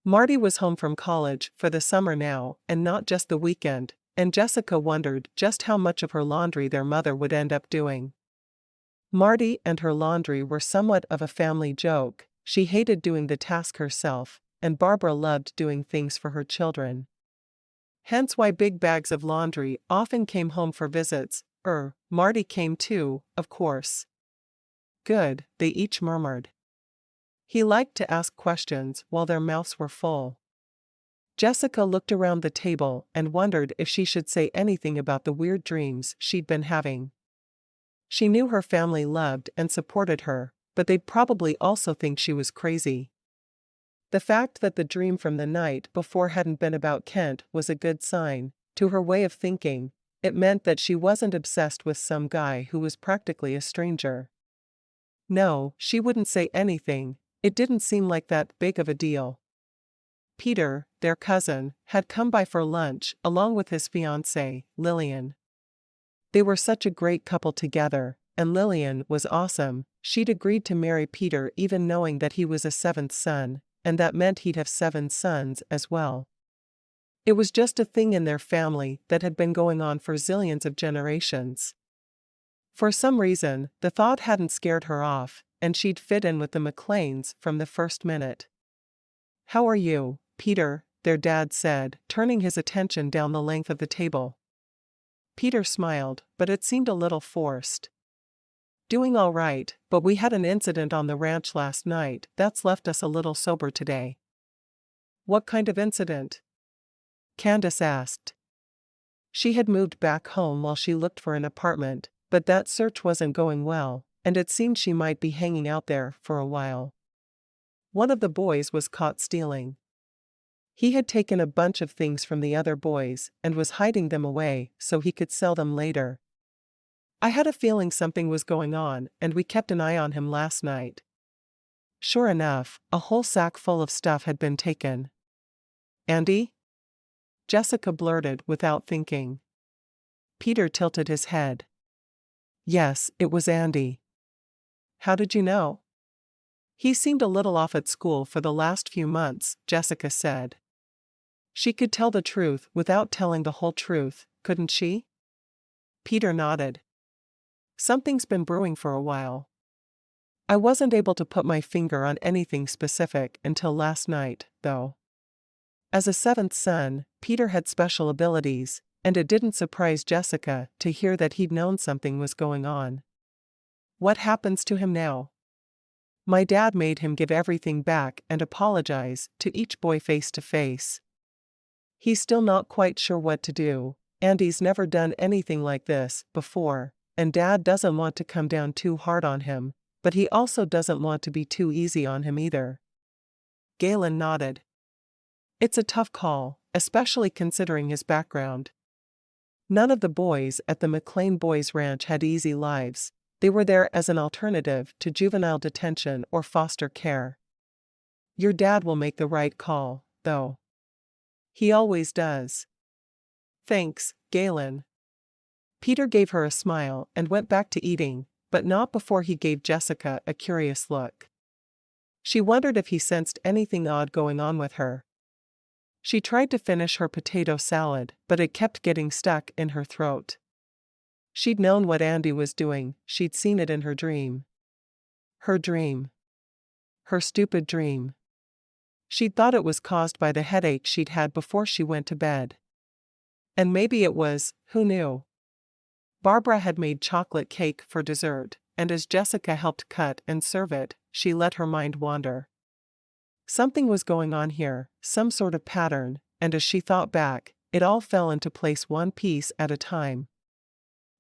Marty was home from college for the summer now, and not just the weekend, and Jessica wondered just how much of her laundry their mother would end up doing. Marty and her laundry were somewhat of a family joke. She hated doing the task herself, and Barbara loved doing things for her children. Hence why big bags of laundry often came home for visits. Marty came too, of course. "Good," they each murmured. He liked to ask questions while their mouths were full. Jessica looked around the table and wondered if she should say anything about the weird dreams she'd been having. She knew her family loved and supported her, but they'd probably also think she was crazy. The fact that the dream from the night before hadn't been about Kent was a good sign. To her way of thinking, it meant that she wasn't obsessed with some guy who was practically a stranger. No, she wouldn't say anything. It didn't seem like that big of a deal. Peter, their cousin, had come by for lunch along with his fiancée, Lillian. They were such a great couple together, and Lillian was awesome. She'd agreed to marry Peter even knowing that he was a seventh son, and that meant he'd have 7 sons as well. It was just a thing in their family that had been going on for zillions of generations. For some reason, the thought hadn't scared her off, and she'd fit in with the McClains from the first minute. "How are you, Peter?" their dad said, turning his attention down the length of the table. Peter smiled, but it seemed a little forced. "Doing all right, but we had an incident on the ranch last night that's left us a little sober today." "What kind of incident?" Candace asked. She had moved back home while she looked for an apartment, but that search wasn't going well, and it seemed she might be hanging out there for a while. One of the boys was caught stealing. He had taken a bunch of things from the other boys and was hiding them away so he could sell them later. I had a feeling something was going on, and we kept an eye on him last night. Sure enough, a whole sack full of stuff had been taken. "Andy?" Jessica blurted without thinking. Peter tilted his head. Yes, it was Andy. "How did you know?" "He seemed a little off at school for the last few months," Jessica said. She could tell the truth without telling the whole truth, couldn't she? Peter nodded. "Something's been brewing for a while. I wasn't able to put my finger on anything specific until last night, though. As a seventh son, Peter had special abilities, and it didn't surprise Jessica to hear that he'd known something was going on. What happens to him now? My dad made him give everything back and apologize to each boy face to face. He's still not quite sure what to do, and he's never done anything like this before, and Dad doesn't want to come down too hard on him, but he also doesn't want to be too easy on him either. Galen nodded. It's a tough call, especially considering his background. None of the boys at the McClain Boys Ranch had easy lives. They were there as an alternative to juvenile detention or foster care. Your dad will make the right call, though. He always does. Thanks, Galen. Peter gave her a smile and went back to eating, but not before he gave Jessica a curious look. She wondered if he sensed anything odd going on with her. She tried to finish her potato salad, but it kept getting stuck in her throat. She'd known what Andy was doing, she'd seen it in her dream. Her dream. Her stupid dream. She'd thought it was caused by the headache she'd had before she went to bed. And maybe it was, who knew? Barbara had made chocolate cake for dessert, and as Jessica helped cut and serve it, she let her mind wander. Something was going on here, some sort of pattern, and as she thought back, it all fell into place one piece at a time.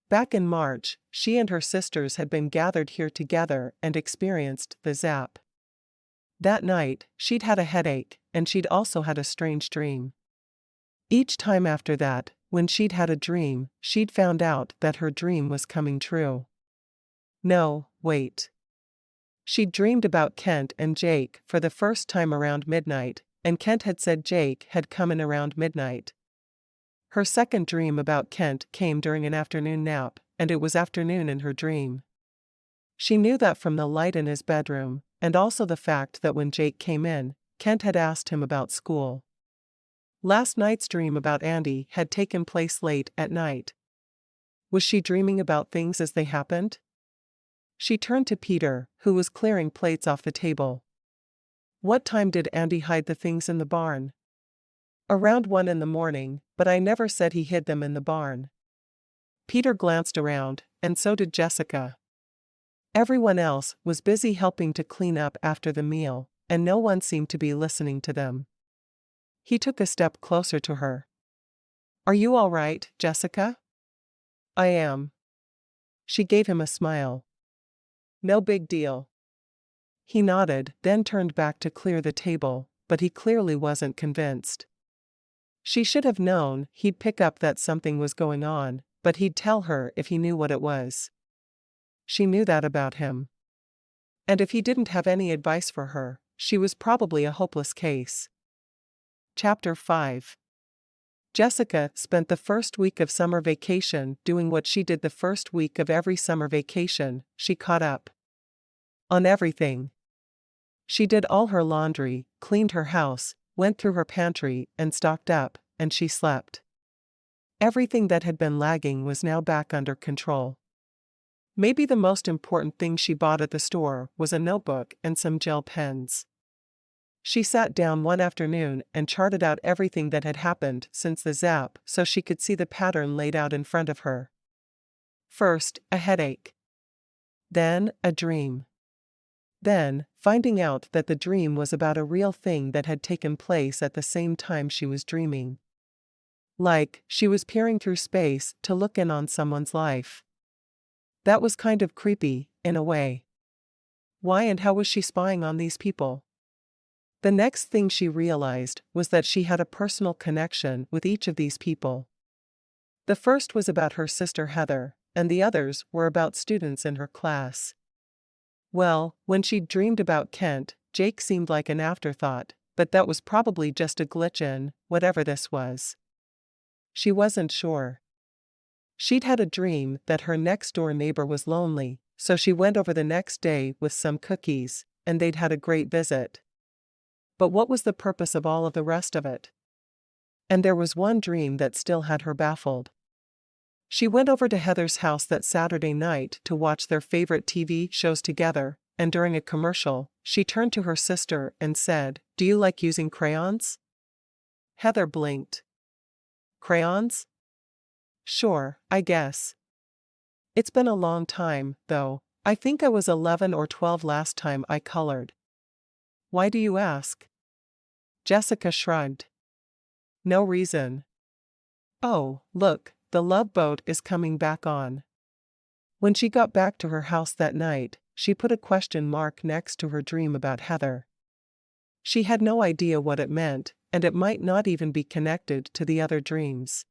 Back in March, she and her sisters had been gathered here together and experienced the zap. That night, she'd had a headache, and she'd also had a strange dream. Each time after that, when she'd had a dream, she'd found out that her dream was coming true. No, wait. She'd dreamed about Kent and Jake for the first time around midnight, and Kent had said Jake had come in around midnight. Her second dream about Kent came during an afternoon nap, and it was afternoon in her dream. She knew that from the light in his bedroom, and also the fact that when Jake came in, Kent had asked him about school. Last night's dream about Andy had taken place late at night. Was she dreaming about things as they happened? She turned to Peter, who was clearing plates off the table. What time did Andy hide the things in the barn? Around 1 a.m, but I never said he hid them in the barn. Peter glanced around, and so did Jessica. Everyone else was busy helping to clean up after the meal, and no one seemed to be listening to them. He took a step closer to her. Are you all right, Jessica? I am. She gave him a smile. No big deal. He nodded, then turned back to clear the table, but he clearly wasn't convinced. She should have known he'd pick up that something was going on, but he'd tell her if he knew what it was. She knew that about him. And if he didn't have any advice for her, she was probably a hopeless case. Chapter 5. Jessica spent the first week of summer vacation doing what she did the first week of every summer vacation. She caught up on everything. She did all her laundry, cleaned her house, went through her pantry, and stocked up, and she slept. Everything that had been lagging was now back under control. Maybe the most important thing she bought at the store was a notebook and some gel pens. She sat down one afternoon and charted out everything that had happened since the zap so she could see the pattern laid out in front of her. First, a headache. Then, a dream. Then, finding out that the dream was about a real thing that had taken place at the same time she was dreaming. Like, she was peering through space to look in on someone's life. That was kind of creepy, in a way. Why and how was she spying on these people? The next thing she realized was that she had a personal connection with each of these people. The first was about her sister Heather, and the others were about students in her class. Well, when she'd dreamed about Kent, Jake seemed like an afterthought, but that was probably just a glitch in whatever this was. She wasn't sure. She'd had a dream that her next-door neighbor was lonely, so she went over the next day with some cookies, and they'd had a great visit. But what was the purpose of all of the rest of it? And there was one dream that still had her baffled. She went over to Heather's house that Saturday night to watch their favorite TV shows together, and during a commercial, she turned to her sister and said, "Do you like using crayons?" Heather blinked. Crayons? Sure, I guess. It's been a long time, though. I think I was 11 or 12 last time I colored. Why do you ask? Jessica shrugged. No reason. Oh, look, the love boat is coming back on. When she got back to her house that night, she put a question mark next to her dream about Heather. She had no idea what it meant, and it might not even be connected to the other dreams.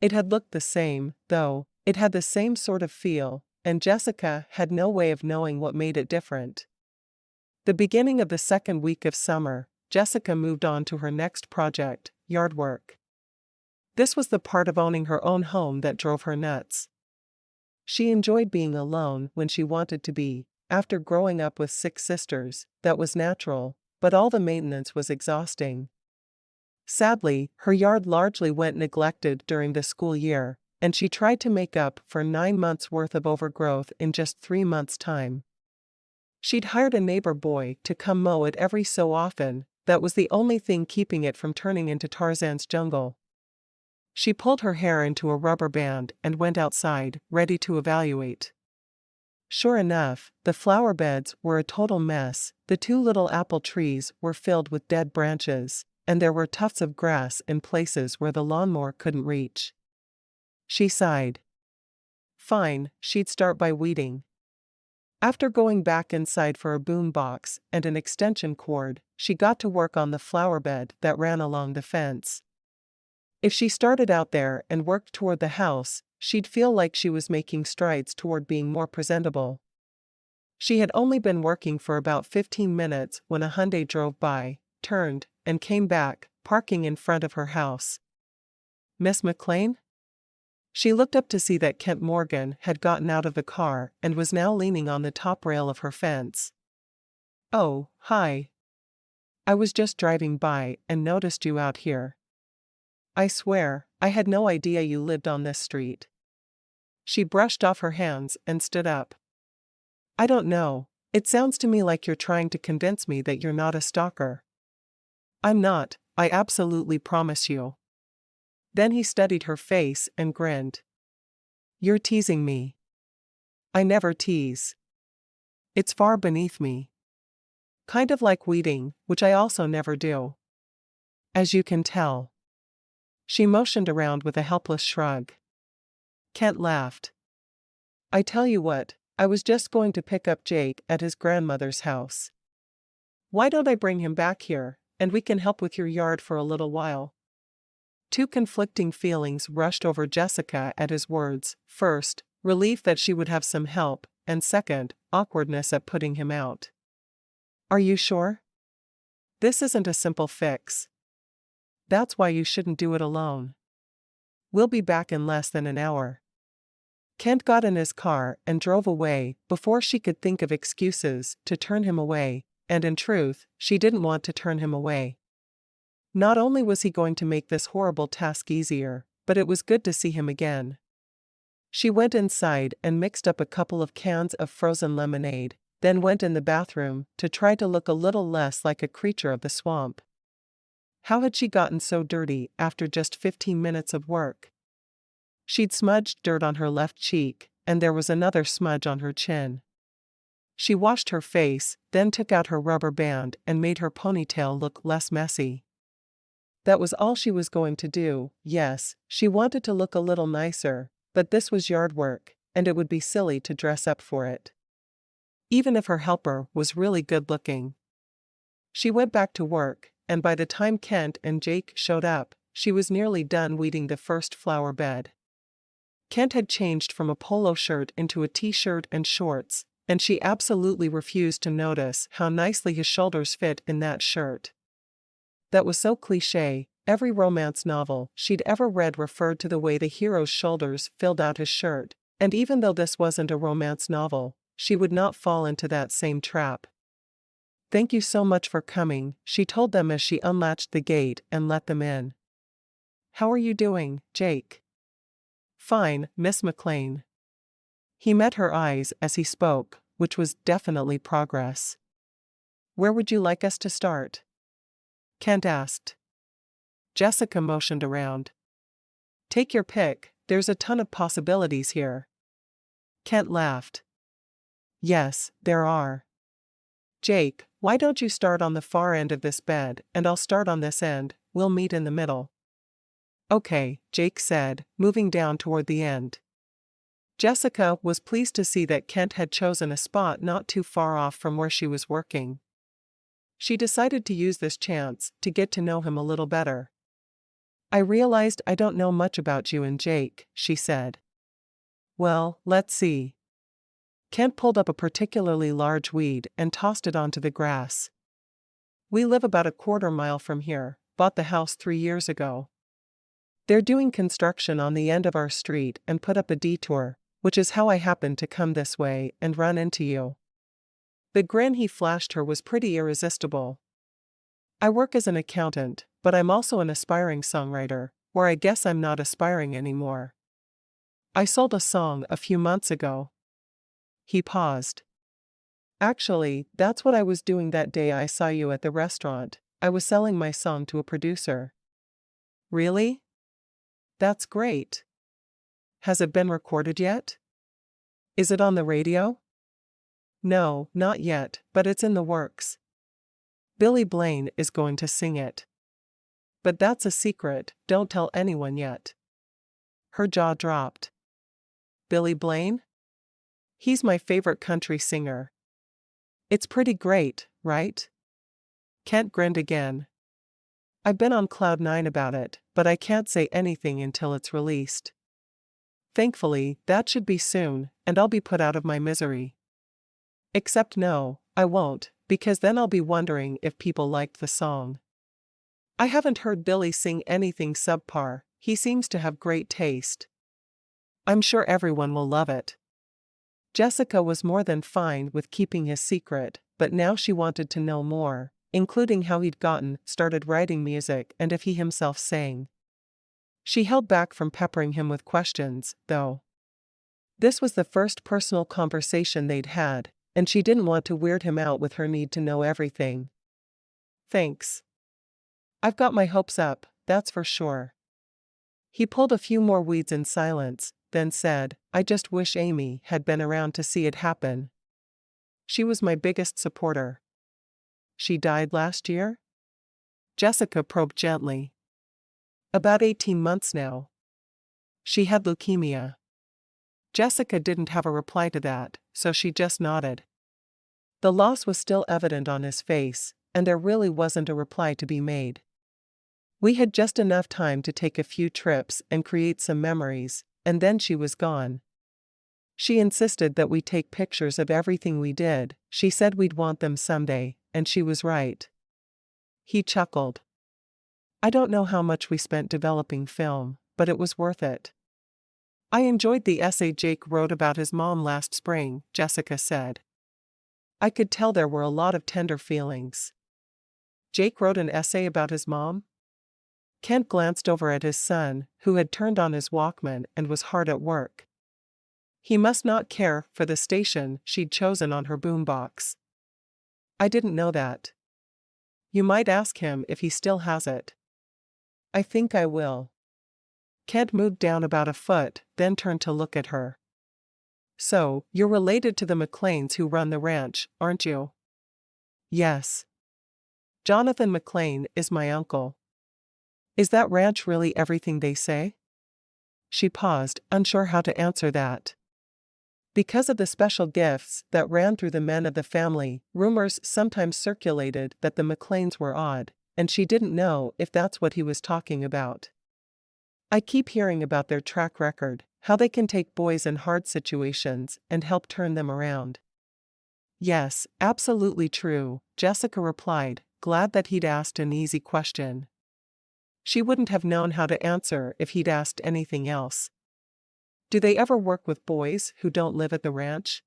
It had looked the same, though. It had the same sort of feel, and Jessica had no way of knowing what made it different. The beginning of the second week of summer, Jessica moved on to her next project, yard work. This was the part of owning her own home that drove her nuts. She enjoyed being alone when she wanted to be. After growing up with 6 sisters, that was natural, but all the maintenance was exhausting. Sadly, her yard largely went neglected during the school year, and she tried to make up for 9 months' worth of overgrowth in just 3 months' time. She'd hired a neighbor boy to come mow it every so often. That was the only thing keeping it from turning into Tarzan's jungle. She pulled her hair into a rubber band and went outside, ready to evaluate. Sure enough, the flower beds were a total mess. The 2 little apple trees were filled with dead branches, and there were tufts of grass in places where the lawnmower couldn't reach. She sighed. Fine, she'd start by weeding. After going back inside for a boom box and an extension cord, she got to work on the flower bed that ran along the fence. If she started out there and worked toward the house, she'd feel like she was making strides toward being more presentable. She had only been working for about 15 minutes when a Hyundai drove by, turned, and came back, parking in front of her house. Miss McClain? She looked up to see that Kent Morgan had gotten out of the car and was now leaning on the top rail of her fence. Oh, hi. I was just driving by and noticed you out here. I swear, I had no idea you lived on this street. She brushed off her hands and stood up. I don't know, it sounds to me like you're trying to convince me that you're not a stalker. I'm not, I absolutely promise you. Then he studied her face and grinned. You're teasing me. I never tease. It's far beneath me. Kind of like weeding, which I also never do. As you can tell. She motioned around with a helpless shrug. Kent laughed. I tell you what, I was just going to pick up Jake at his grandmother's house. Why don't I bring him back here, and we can help with your yard for a little while? 2 conflicting feelings rushed over Jessica at his words. First, relief that she would have some help, and second, awkwardness at putting him out. Are you sure? This isn't a simple fix. That's why you shouldn't do it alone. We'll be back in less than an hour. Kent got in his car and drove away before she could think of excuses to turn him away, and in truth, she didn't want to turn him away. Not only was he going to make this horrible task easier, but it was good to see him again. She went inside and mixed up a couple of cans of frozen lemonade, then went in the bathroom to try to look a little less like a creature of the swamp. How had she gotten so dirty after just 15 minutes of work? She'd smudged dirt on her left cheek, and there was another smudge on her chin. She washed her face, then took out her rubber band and made her ponytail look less messy. That was all she was going to do. Yes, she wanted to look a little nicer, but this was yard work, and it would be silly to dress up for it. Even if her helper was really good looking. She went back to work, and by the time Kent and Jake showed up, she was nearly done weeding the first flower bed. Kent had changed from a polo shirt into a t-shirt and shorts, and she absolutely refused to notice how nicely his shoulders fit in that shirt. That was so cliché. Every romance novel she'd ever read referred to the way the hero's shoulders filled out his shirt, and even though this wasn't a romance novel, she would not fall into that same trap. Thank you so much for coming, she told them as she unlatched the gate and let them in. How are you doing, Jake? Fine, Miss McClain. He met her eyes as he spoke, which was definitely progress. Where would you like us to start? Kent asked. Jessica motioned around. Take your pick, there's a ton of possibilities here. Kent laughed. Yes, there are. Jake, why don't you start on the far end of this bed, and I'll start on this end, we'll meet in the middle. Okay, Jake said, moving down toward the end. Jessica was pleased to see that Kent had chosen a spot not too far off from where she was working. She decided to use this chance to get to know him a little better. I realized I don't know much about you and Jake, she said. Well, let's see. Kent pulled up a particularly large weed and tossed it onto the grass. We live about a quarter mile from here, bought the house 3 years ago. They're doing construction on the end of our street and put up a detour, which is how I happened to come this way and run into you. The grin he flashed her was pretty irresistible. I work as an accountant, but I'm also an aspiring songwriter, or I guess I'm not aspiring anymore. I sold a song a few months ago. He paused. Actually, that's what I was doing that day I saw you at the restaurant. I was selling my song to a producer. Really? That's great. Has it been recorded yet? Is it on the radio? No, not yet, but it's in the works. Billy Blaine is going to sing it. But that's a secret, don't tell anyone yet. Her jaw dropped. Billy Blaine? He's my favorite country singer. It's pretty great, right? Kent grinned again. I've been on cloud 9 about it, but I can't say anything until it's released. Thankfully, that should be soon, and I'll be put out of my misery. Except no, I won't, because then I'll be wondering if people liked the song. I haven't heard Billy sing anything subpar, he seems to have great taste. I'm sure everyone will love it. Jessica was more than fine with keeping his secret, but now she wanted to know more, including how he'd gotten started writing music and if he himself sang. She held back from peppering him with questions, though. This was the first personal conversation they'd had, and she didn't want to weird him out with her need to know everything. Thanks. I've got my hopes up, that's for sure. He pulled a few more weeds in silence, then said, I just wish Amy had been around to see it happen. She was my biggest supporter. She died last year? Jessica probed gently. About 18 months now. She had leukemia. Jessica didn't have a reply to that, so she just nodded. The loss was still evident on his face, and there really wasn't a reply to be made. We had just enough time to take a few trips and create some memories, and then she was gone. She insisted that we take pictures of everything we did, she said we'd want them someday, and she was right. He chuckled. I don't know how much we spent developing film, but it was worth it. I enjoyed the essay Jake wrote about his mom last spring, Jessica said. I could tell there were a lot of tender feelings. Jake wrote an essay about his mom? Kent glanced over at his son, who had turned on his Walkman and was hard at work. He must not care for the station she'd chosen on her boombox. I didn't know that. You might ask him if he still has it. I think I will. Kent moved down about a foot, then turned to look at her. So, you're related to the McClains who run the ranch, aren't you? Yes. Jonathan McClain is my uncle. Is that ranch really everything they say? She paused, unsure how to answer that. Because of the special gifts that ran through the men of the family, rumors sometimes circulated that the McClains were odd, and she didn't know if that's what he was talking about. I keep hearing about their track record, how they can take boys in hard situations and help turn them around. Yes, absolutely true, Jessica replied, glad that he'd asked an easy question. She wouldn't have known how to answer if he'd asked anything else. Do they ever work with boys who don't live at the ranch?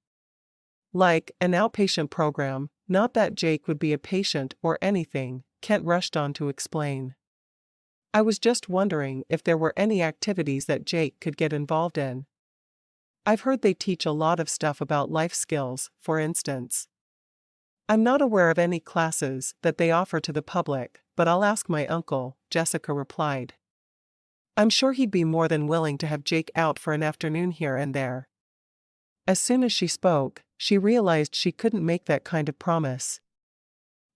Like an outpatient program, not that Jake would be a patient or anything, Kent rushed on to explain. I was just wondering if there were any activities that Jake could get involved in. I've heard they teach a lot of stuff about life skills, for instance. I'm not aware of any classes that they offer to the public, but I'll ask my uncle, Jessica replied. I'm sure he'd be more than willing to have Jake out for an afternoon here and there. As soon as she spoke, she realized she couldn't make that kind of promise.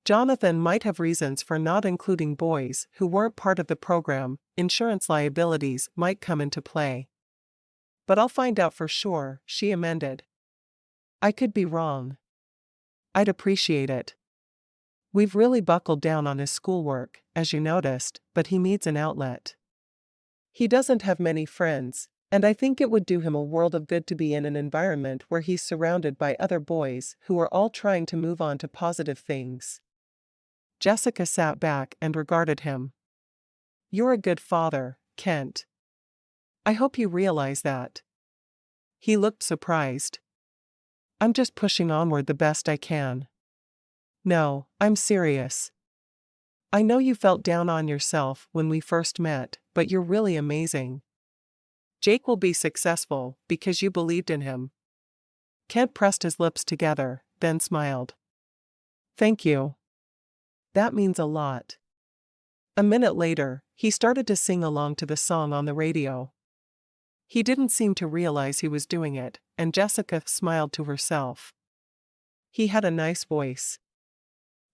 Jonathan might have reasons for not including boys who weren't part of the program. Insurance liabilities might come into play. But I'll find out for sure, she amended. I could be wrong. I'd appreciate it. We've really buckled down on his schoolwork, as you noticed, but he needs an outlet. He doesn't have many friends, and I think it would do him a world of good to be in an environment where he's surrounded by other boys who are all trying to move on to positive things. Jessica sat back and regarded him. You're a good father, Kent. I hope you realize that. He looked surprised. I'm just pushing onward the best I can. No, I'm serious. I know you felt down on yourself when we first met, but you're really amazing. Jake will be successful because you believed in him. Kent pressed his lips together, then smiled. Thank you. That means a lot. A minute later, he started to sing along to the song on the radio. He didn't seem to realize he was doing it, and Jessica smiled to herself. He had a nice voice.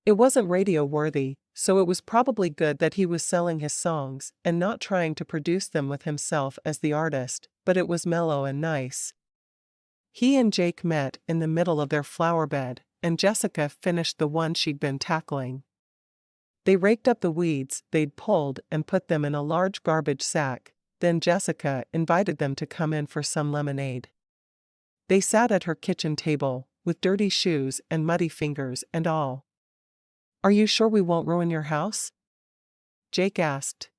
It wasn't radio-worthy, so it was probably good that he was selling his songs and not trying to produce them with himself as the artist, but it was mellow and nice. He and Jake met in the middle of their flower bed, and Jessica finished the one she'd been tackling. They raked up the weeds they'd pulled and put them in a large garbage sack. Then Jessica invited them to come in for some lemonade. They sat at her kitchen table, with dirty shoes and muddy fingers and all. Are you sure we won't ruin your house? Jake asked.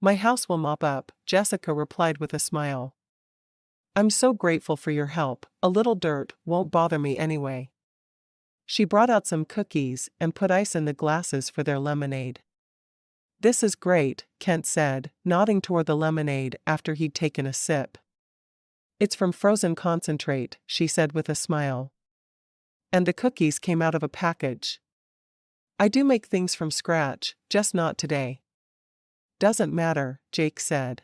My house will mop up, Jessica replied with a smile. I'm so grateful for your help, a little dirt won't bother me anyway. She brought out some cookies and put ice in the glasses for their lemonade. This is great, Kent said, nodding toward the lemonade after he'd taken a sip. It's from frozen concentrate, she said with a smile. And the cookies came out of a package. I do make things from scratch, just not today. Doesn't matter, Jake said.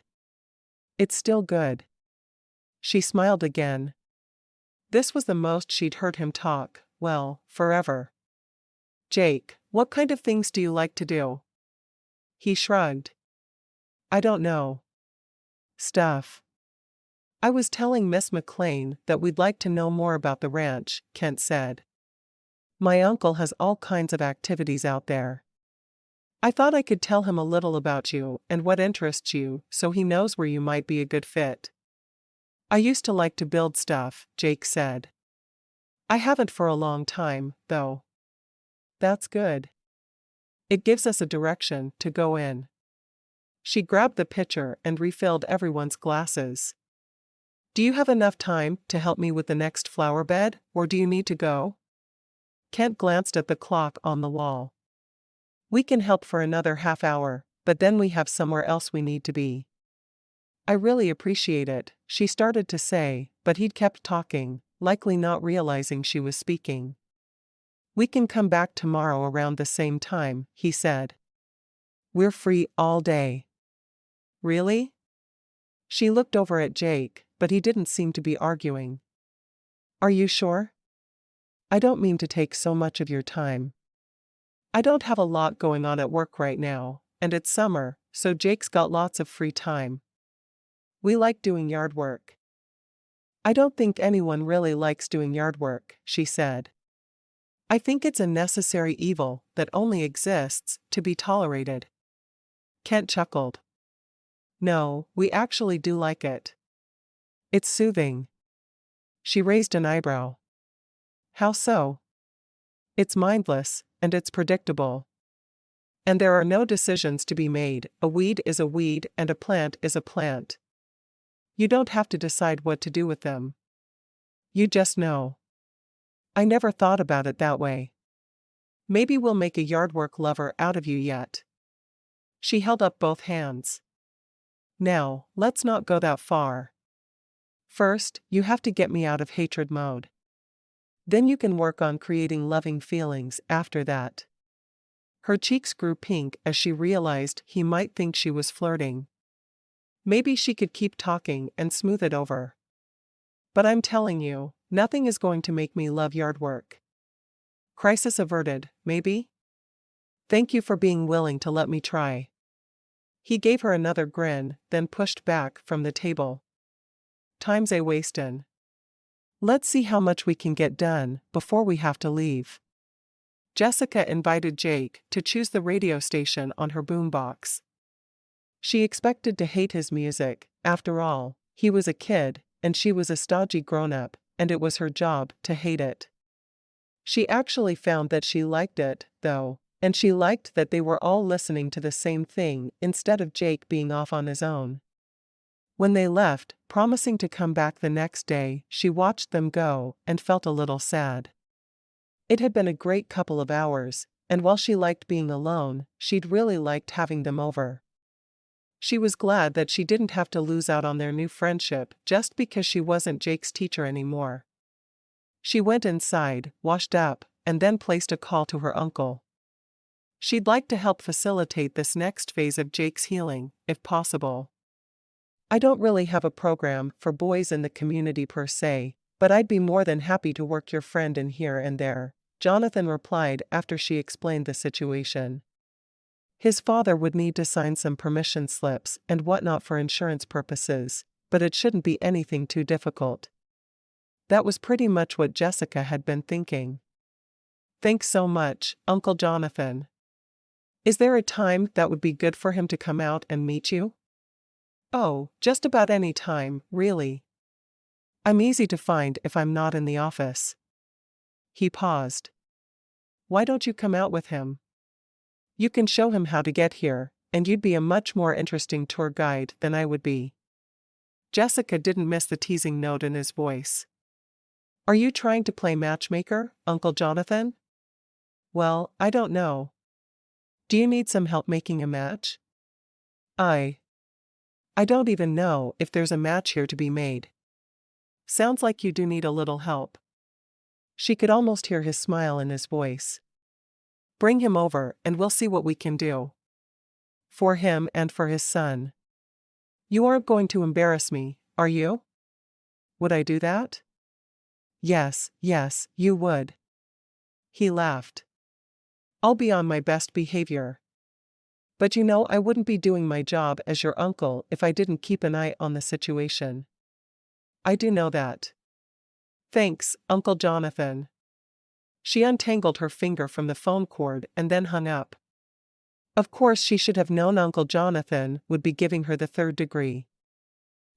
It's still good. She smiled again. This was the most she'd heard him talk, well, forever. Jake, what kind of things do you like to do? He shrugged. I don't know. Stuff. I was telling Miss McClain that we'd like to know more about the ranch, Kent said. My uncle has all kinds of activities out there. I thought I could tell him a little about you and what interests you so he knows where you might be a good fit. I used to like to build stuff, Jake said. I haven't for a long time, though. That's good. It gives us a direction to go in. She grabbed the pitcher and refilled everyone's glasses. Do you have enough time to help me with the next flower bed, or do you need to go? Kent glanced at the clock on the wall. We can help for another half hour, but then we have somewhere else we need to be. I really appreciate it, she started to say, but he'd kept talking, likely not realizing she was speaking. We can come back tomorrow around the same time, he said. We're free all day. Really? She looked over at Jake, but he didn't seem to be arguing. Are you sure? I don't mean to take so much of your time. I don't have a lot going on at work right now, and it's summer, so Jake's got lots of free time. We like doing yard work. I don't think anyone really likes doing yard work, she said. I think it's a necessary evil that only exists to be tolerated. Kent chuckled. No, we actually do like it. It's soothing. She raised an eyebrow. How so? It's mindless, and it's predictable. And there are no decisions to be made. A weed is a weed and a plant is a plant. You don't have to decide what to do with them. You just know. I never thought about it that way. Maybe we'll make a yard work lover out of you yet. She held up both hands. Now, let's not go that far. First, you have to get me out of hatred mode. Then you can work on creating loving feelings after that. Her cheeks grew pink as she realized he might think she was flirting. Maybe she could keep talking and smooth it over. But I'm telling you, nothing is going to make me love yard work. Crisis averted, maybe? Thank you for being willing to let me try. He gave her another grin, then pushed back from the table. Time's a wastin'. Let's see how much we can get done before we have to leave. Jessica invited Jake to choose the radio station on her boombox. She expected to hate his music. After all, he was a kid, and she was a stodgy grown-up, and it was her job to hate it. She actually found that she liked it, though, and she liked that they were all listening to the same thing instead of Jake being off on his own. When they left, promising to come back the next day, she watched them go and felt a little sad. It had been a great couple of hours, and while she liked being alone, she'd really liked having them over. She was glad that she didn't have to lose out on their new friendship just because she wasn't Jake's teacher anymore. She went inside, washed up, and then placed a call to her uncle. She'd like to help facilitate this next phase of Jake's healing, if possible. I don't really have a program for boys in the community per se, but I'd be more than happy to work your friend in here and there, Jonathan replied after she explained the situation. His father would need to sign some permission slips and whatnot for insurance purposes, but it shouldn't be anything too difficult. That was pretty much what Jessica had been thinking. Thanks so much, Uncle Jonathan. Is there a time that would be good for him to come out and meet you? Oh, just about any time, really. I'm easy to find if I'm not in the office. He paused. Why don't you come out with him? You can show him how to get here, and you'd be a much more interesting tour guide than I would be. Jessica didn't miss the teasing note in his voice. Are you trying to play matchmaker, Uncle Jonathan? Well, I don't know. Do you need some help making a match? I don't even know if there's a match here to be made. Sounds like you do need a little help. She could almost hear his smile in his voice. Bring him over and we'll see what we can do. For him and for his son. You aren't going to embarrass me, are you? Would I do that? Yes, you would. He laughed. I'll be on my best behavior. But you know I wouldn't be doing my job as your uncle if I didn't keep an eye on the situation. I do know that. Thanks, Uncle Jonathan. She untangled her finger from the phone cord and then hung up. Of course she should have known Uncle Jonathan would be giving her the third degree.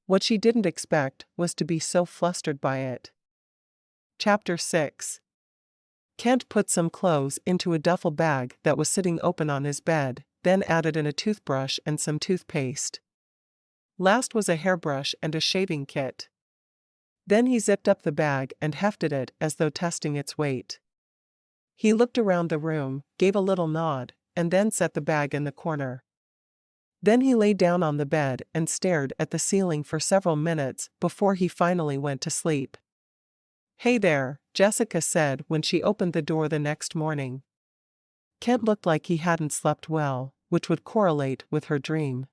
What she didn't expect was to be so flustered by it. Chapter 6. Kent put some clothes into a duffel bag that was sitting open on his bed, then added in a toothbrush and some toothpaste. Last was a hairbrush and a shaving kit. Then he zipped up the bag and hefted it as though testing its weight. He looked around the room, gave a little nod, and then set the bag in the corner. Then he lay down on the bed and stared at the ceiling for several minutes before he finally went to sleep. Hey there, Jessica said when she opened the door the next morning. Kent looked like he hadn't slept well, which would correlate with her dream.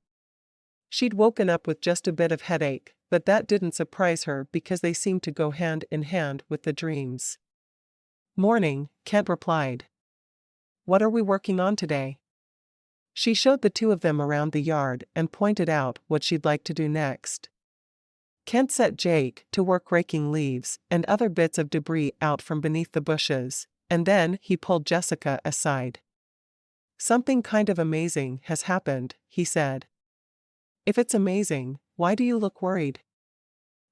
She'd woken up with just a bit of headache, but that didn't surprise her because they seemed to go hand in hand with the dreams. Morning, Kent replied. What are we working on today? She showed the two of them around the yard and pointed out what she'd like to do next. Kent set Jake to work raking leaves and other bits of debris out from beneath the bushes, and then he pulled Jessica aside. Something kind of amazing has happened, he said. If it's amazing, why do you look worried?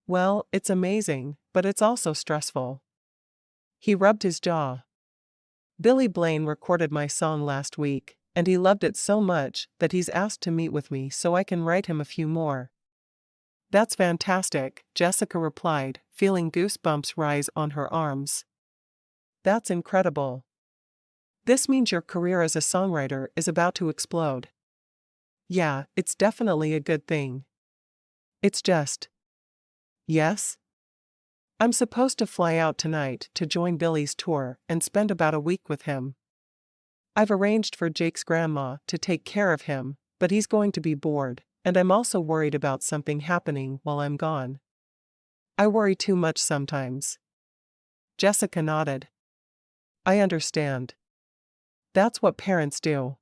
Well, it's amazing, but it's also stressful. He rubbed his jaw. Billy Blaine recorded my song last week, and he loved it so much that he's asked to meet with me so I can write him a few more. That's fantastic, Jessica replied, feeling goosebumps rise on her arms. That's incredible. This means your career as a songwriter is about to explode. Yeah, it's definitely a good thing. It's just. Yes? I'm supposed to fly out tonight to join Billy's tour and spend about a week with him. I've arranged for Jake's grandma to take care of him, but he's going to be bored, and I'm also worried about something happening while I'm gone. I worry too much sometimes. Jessica nodded. I understand. That's what parents do.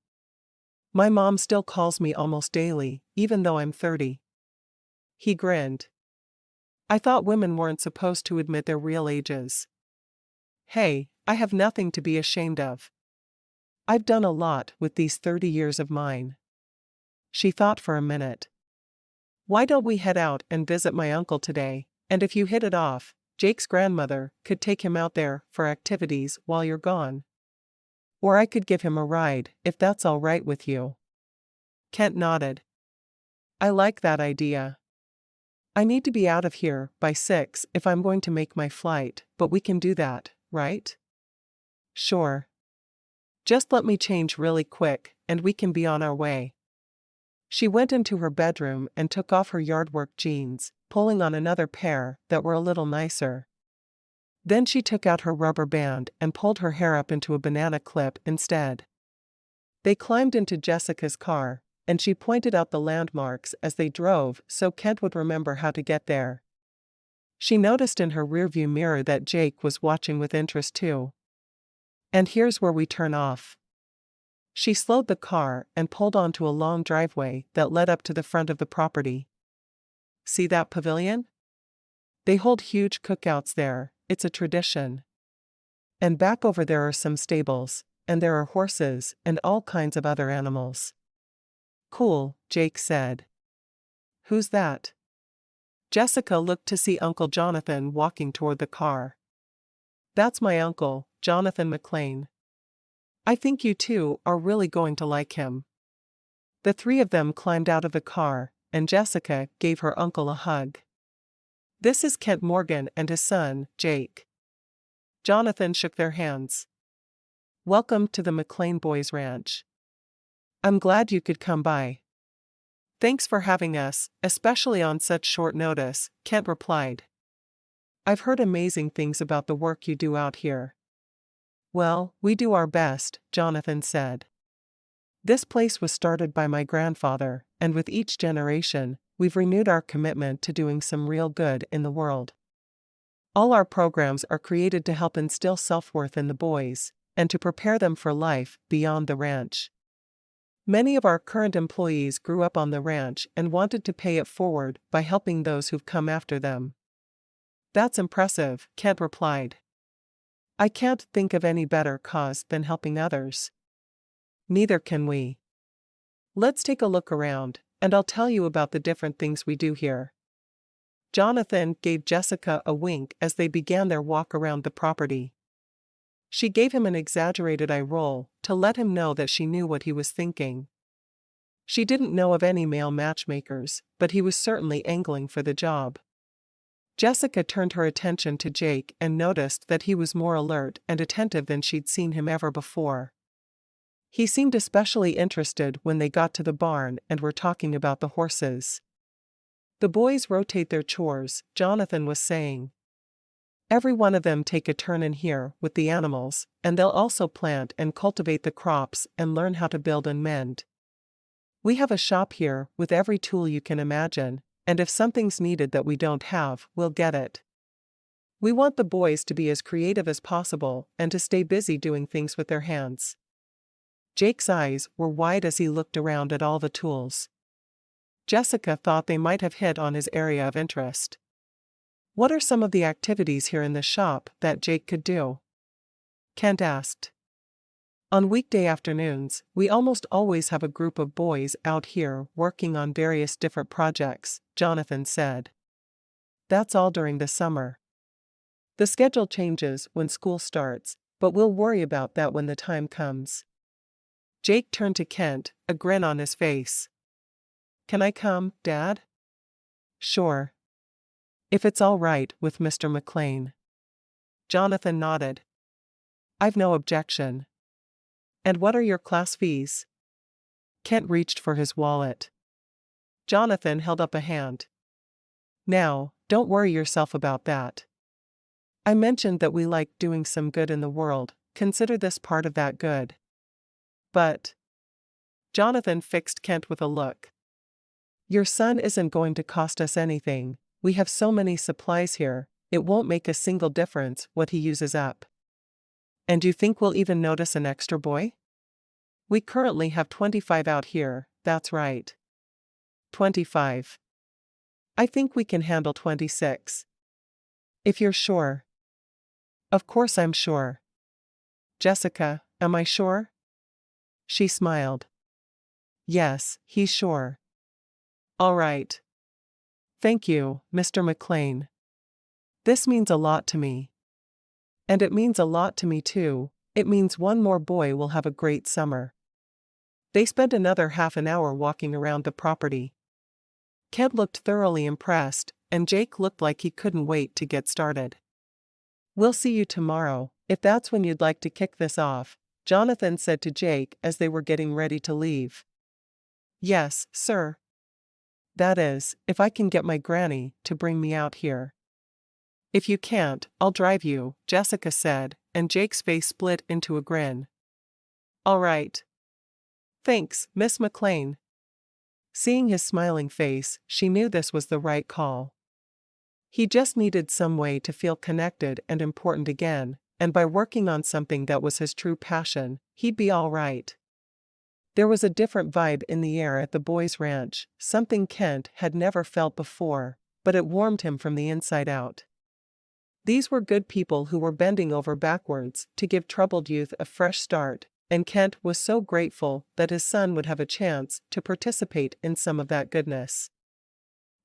My mom still calls me almost daily, even though I'm 30. He grinned. I thought women weren't supposed to admit their real ages. Hey, I have nothing to be ashamed of. I've done a lot with these 30 years of mine. She thought for a minute. Why don't we head out and visit my uncle today, and if you hit it off, Jake's grandmother could take him out there for activities while you're gone. Or I could give him a ride, if that's all right with you. Kent nodded. I like that idea. I need to be out of here by 6 if I'm going to make my flight, but we can do that, right? Sure. Just let me change really quick, and we can be on our way. She went into her bedroom and took off her yardwork jeans, pulling on another pair that were a little nicer. Then she took out her rubber band and pulled her hair up into a banana clip instead. They climbed into Jessica's car, and she pointed out the landmarks as they drove so Kent would remember how to get there. She noticed in her rearview mirror that Jake was watching with interest too. And here's where we turn off. She slowed the car and pulled onto a long driveway that led up to the front of the property. See that pavilion? They hold huge cookouts there, it's a tradition. And back over there are some stables, and there are horses and all kinds of other animals. Cool, Jake said. Who's that? Jessica looked to see Uncle Jonathan walking toward the car. That's my uncle, Jonathan McClain. I think you two are really going to like him. The three of them climbed out of the car, and Jessica gave her uncle a hug. This is Kent Morgan and his son, Jake. Jonathan shook their hands. Welcome to the McClain Boys Ranch. I'm glad you could come by. Thanks for having us, especially on such short notice, Kent replied. I've heard amazing things about the work you do out here. Well, we do our best, Jonathan said. This place was started by my grandfather, and with each generation, we've renewed our commitment to doing some real good in the world. All our programs are created to help instill self-worth in the boys, and to prepare them for life beyond the ranch. Many of our current employees grew up on the ranch and wanted to pay it forward by helping those who've come after them. That's impressive, Kent replied. I can't think of any better cause than helping others. Neither can we. Let's take a look around, and I'll tell you about the different things we do here. Jonathan gave Jessica a wink as they began their walk around the property. She gave him an exaggerated eye roll to let him know that she knew what he was thinking. She didn't know of any male matchmakers, but he was certainly angling for the job. Jessica turned her attention to Jake and noticed that he was more alert and attentive than she'd seen him ever before. He seemed especially interested when they got to the barn and were talking about the horses. The boys rotate their chores, Jonathan was saying. Every one of them take a turn in here with the animals, and they'll also plant and cultivate the crops and learn how to build and mend. We have a shop here with every tool you can imagine, and if something's needed that we don't have, we'll get it. We want the boys to be as creative as possible and to stay busy doing things with their hands. Jake's eyes were wide as he looked around at all the tools. Jessica thought they might have hit on his area of interest. What are some of the activities here in the shop that Jake could do? Kent asked. On weekday afternoons, we almost always have a group of boys out here working on various different projects, Jonathan said. That's all during the summer. The schedule changes when school starts, but we'll worry about that when the time comes. Jake turned to Kent, a grin on his face. Can I come, Dad? Sure. If it's all right with Mr. McClain. Jonathan nodded. I've no objection. And what are your class fees? Kent reached for his wallet. Jonathan held up a hand. Now, don't worry yourself about that. I mentioned that we like doing some good in the world. Consider this part of that good. But Jonathan fixed Kent with a look. Your son isn't going to cost us anything. We have so many supplies here, it won't make a single difference what he uses up. And you think we'll even notice an extra boy? We currently have 25 out here, that's right. 25. I think we can handle 26. If you're sure. Of course I'm sure. Jessica, am I sure? She smiled. Yes, he's sure. All right. Thank you, Mr. McClain. This means a lot to me. And it means a lot to me too. It means one more boy will have a great summer. They spent another half an hour walking around the property. Kent looked thoroughly impressed, and Jake looked like he couldn't wait to get started. We'll see you tomorrow, if that's when you'd like to kick this off, Jonathan said to Jake as they were getting ready to leave. Yes, sir. That is, if I can get my granny to bring me out here. If you can't, I'll drive you, Jessica said, and Jake's face split into a grin. All right. Thanks, Miss McClain. Seeing his smiling face, she knew this was the right call. He just needed some way to feel connected and important again, and by working on something that was his true passion, he'd be all right. There was a different vibe in the air at the boys' ranch, something Kent had never felt before, but it warmed him from the inside out. These were good people who were bending over backwards to give troubled youth a fresh start, and Kent was so grateful that his son would have a chance to participate in some of that goodness.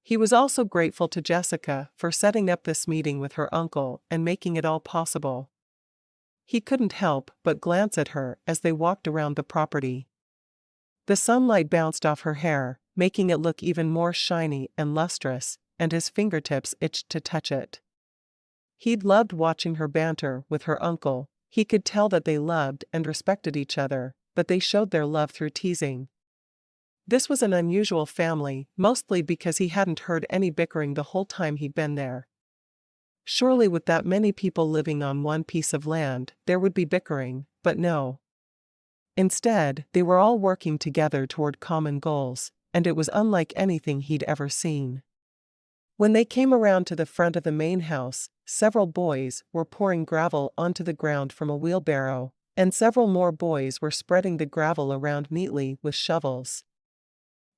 He was also grateful to Jessica for setting up this meeting with her uncle and making it all possible. He couldn't help but glance at her as they walked around the property. The sunlight bounced off her hair, making it look even more shiny and lustrous, and his fingertips itched to touch it. He'd loved watching her banter with her uncle. He could tell that they loved and respected each other, but they showed their love through teasing. This was an unusual family, mostly because he hadn't heard any bickering the whole time he'd been there. Surely with that many people living on one piece of land, there would be bickering, but no. Instead, they were all working together toward common goals, and it was unlike anything he'd ever seen. When they came around to the front of the main house, several boys were pouring gravel onto the ground from a wheelbarrow, and several more boys were spreading the gravel around neatly with shovels.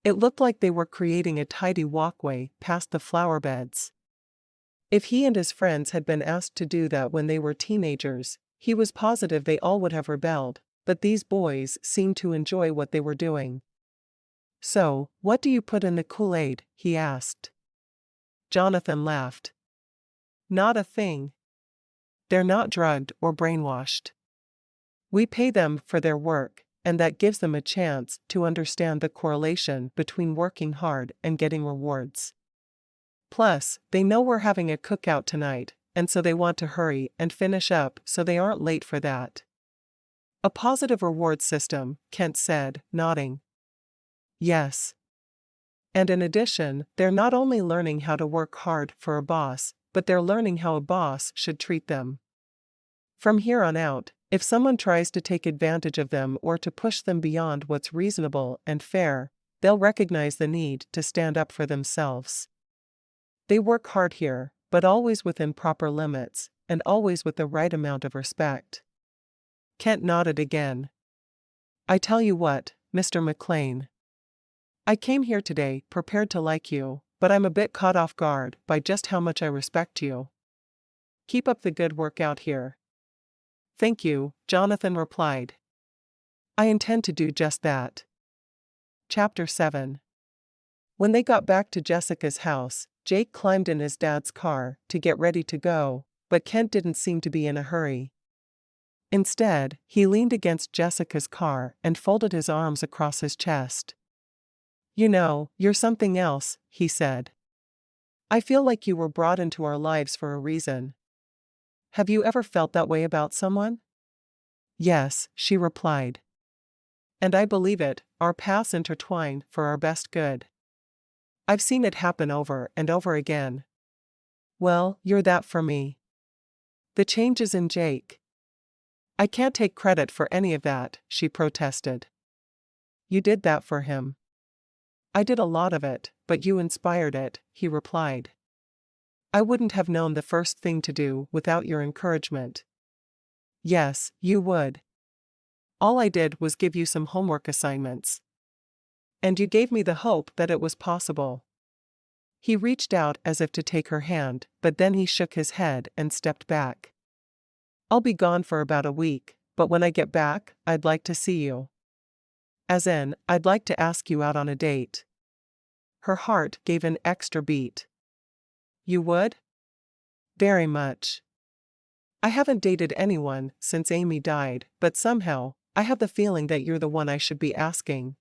It looked like they were creating a tidy walkway past the flower beds. If he and his friends had been asked to do that when they were teenagers, he was positive they all would have rebelled, but these boys seemed to enjoy what they were doing. So, what do you put in the Kool-Aid? He asked. Jonathan laughed. Not a thing. They're not drugged or brainwashed. We pay them for their work, and that gives them a chance to understand the correlation between working hard and getting rewards. Plus, they know we're having a cookout tonight, and so they want to hurry and finish up so they aren't late for that. A positive reward system, Kent said, nodding. Yes. And in addition, they're not only learning how to work hard for a boss, but they're learning how a boss should treat them. From here on out, if someone tries to take advantage of them or to push them beyond what's reasonable and fair, they'll recognize the need to stand up for themselves. They work hard here, but always within proper limits, and always with the right amount of respect. Kent nodded again. I tell you what, Mr. McClain. I came here today prepared to like you, but I'm a bit caught off guard by just how much I respect you. Keep up the good work out here. Thank you, Jonathan replied. I intend to do just that. Chapter 7. When they got back to Jessica's house, Jake climbed in his dad's car to get ready to go, but Kent didn't seem to be in a hurry. Instead, he leaned against Jessica's car and folded his arms across his chest. You know, you're something else, he said. I feel like you were brought into our lives for a reason. Have you ever felt that way about someone? Yes, she replied. And I believe it, our paths intertwine for our best good. I've seen it happen over and over again. Well, you're that for me. The changes in Jake. I can't take credit for any of that, she protested. You did that for him. I did a lot of it, but you inspired it, he replied. I wouldn't have known the first thing to do without your encouragement. Yes, you would. All I did was give you some homework assignments. And you gave me the hope that it was possible. He reached out as if to take her hand, but then he shook his head and stepped back. I'll be gone for about a week, but when I get back, I'd like to see you. As in, I'd like to ask you out on a date. Her heart gave an extra beat. You would? Very much. I haven't dated anyone since Amy died, but somehow, I have the feeling that you're the one I should be asking.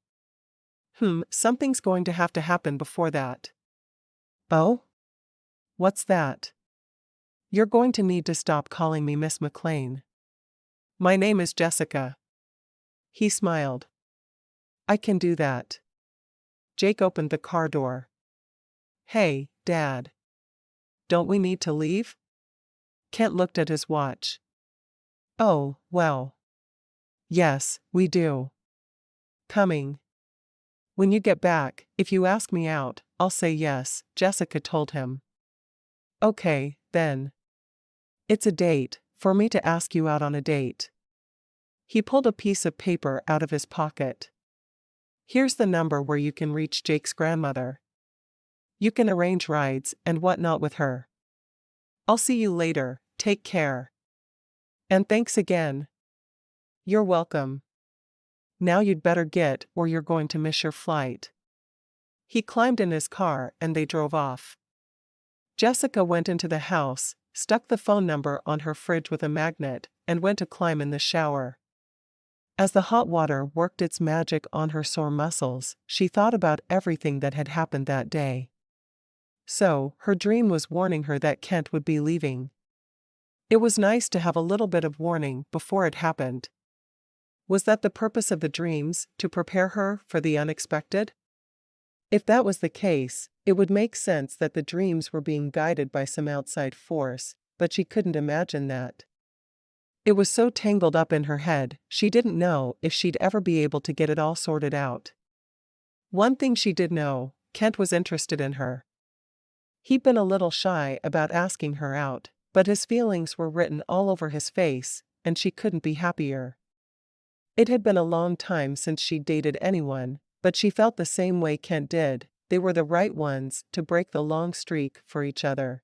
Something's going to have to happen before that. Oh? What's that? You're going to need to stop calling me Miss McClain. My name is Jessica. He smiled. I can do that. Jake opened the car door. Hey, Dad. Don't we need to leave? Kent looked at his watch. Oh, well. Yes, we do. Coming. When you get back, if you ask me out, I'll say yes, Jessica told him. Okay, then. It's a date, for me to ask you out on a date. He pulled a piece of paper out of his pocket. Here's the number where you can reach Jake's grandmother. You can arrange rides and whatnot with her. I'll see you later, take care. And thanks again. You're welcome. Now you'd better get or you're going to miss your flight. He climbed in his car and they drove off. Jessica went into the house, stuck the phone number on her fridge with a magnet, and went to climb in the shower. As the hot water worked its magic on her sore muscles, she thought about everything that had happened that day. So, her dream was warning her that Kent would be leaving. It was nice to have a little bit of warning before it happened. Was that the purpose of the dreams, to prepare her for the unexpected? If that was the case, it would make sense that the dreams were being guided by some outside force, but she couldn't imagine that. It was so tangled up in her head, she didn't know if she'd ever be able to get it all sorted out. One thing she did know, Kent was interested in her. He'd been a little shy about asking her out, but his feelings were written all over his face, and she couldn't be happier. It had been a long time since she'd dated anyone, but she felt the same way Kent did. They were the right ones to break the long streak for each other.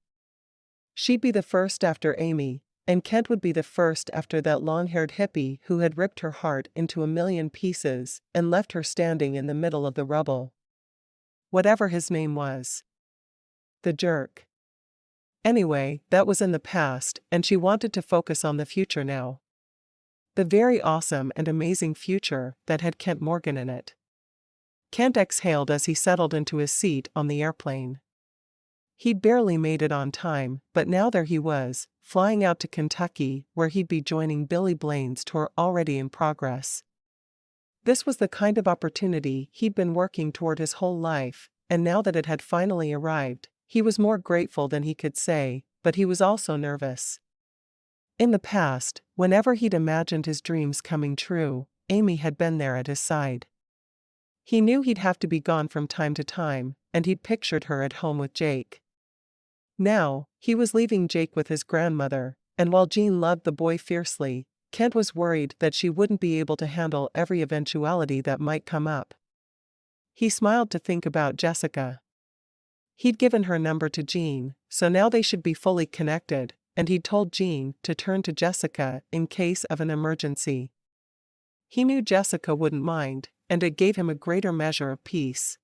She'd be the first after Amy, and Kent would be the first after that long-haired hippie who had ripped her heart into a million pieces and left her standing in the middle of the rubble. Whatever his name was. The jerk. Anyway, that was in the past, and she wanted to focus on the future now. The very awesome and amazing future that had Kent Morgan in it. Kent exhaled as he settled into his seat on the airplane. He'd barely made it on time, but now there he was, flying out to Kentucky, where he'd be joining Billy Blaine's tour already in progress. This was the kind of opportunity he'd been working toward his whole life, and now that it had finally arrived, he was more grateful than he could say, but he was also nervous. In the past, whenever he'd imagined his dreams coming true, Amy had been there at his side. He knew he'd have to be gone from time to time, and he'd pictured her at home with Jake. Now, he was leaving Jake with his grandmother, and while Jean loved the boy fiercely, Kent was worried that she wouldn't be able to handle every eventuality that might come up. He smiled to think about Jessica. He'd given her number to Jean, so now they should be fully connected, and he'd told Jean to turn to Jessica in case of an emergency. He knew Jessica wouldn't mind, and it gave him a greater measure of peace.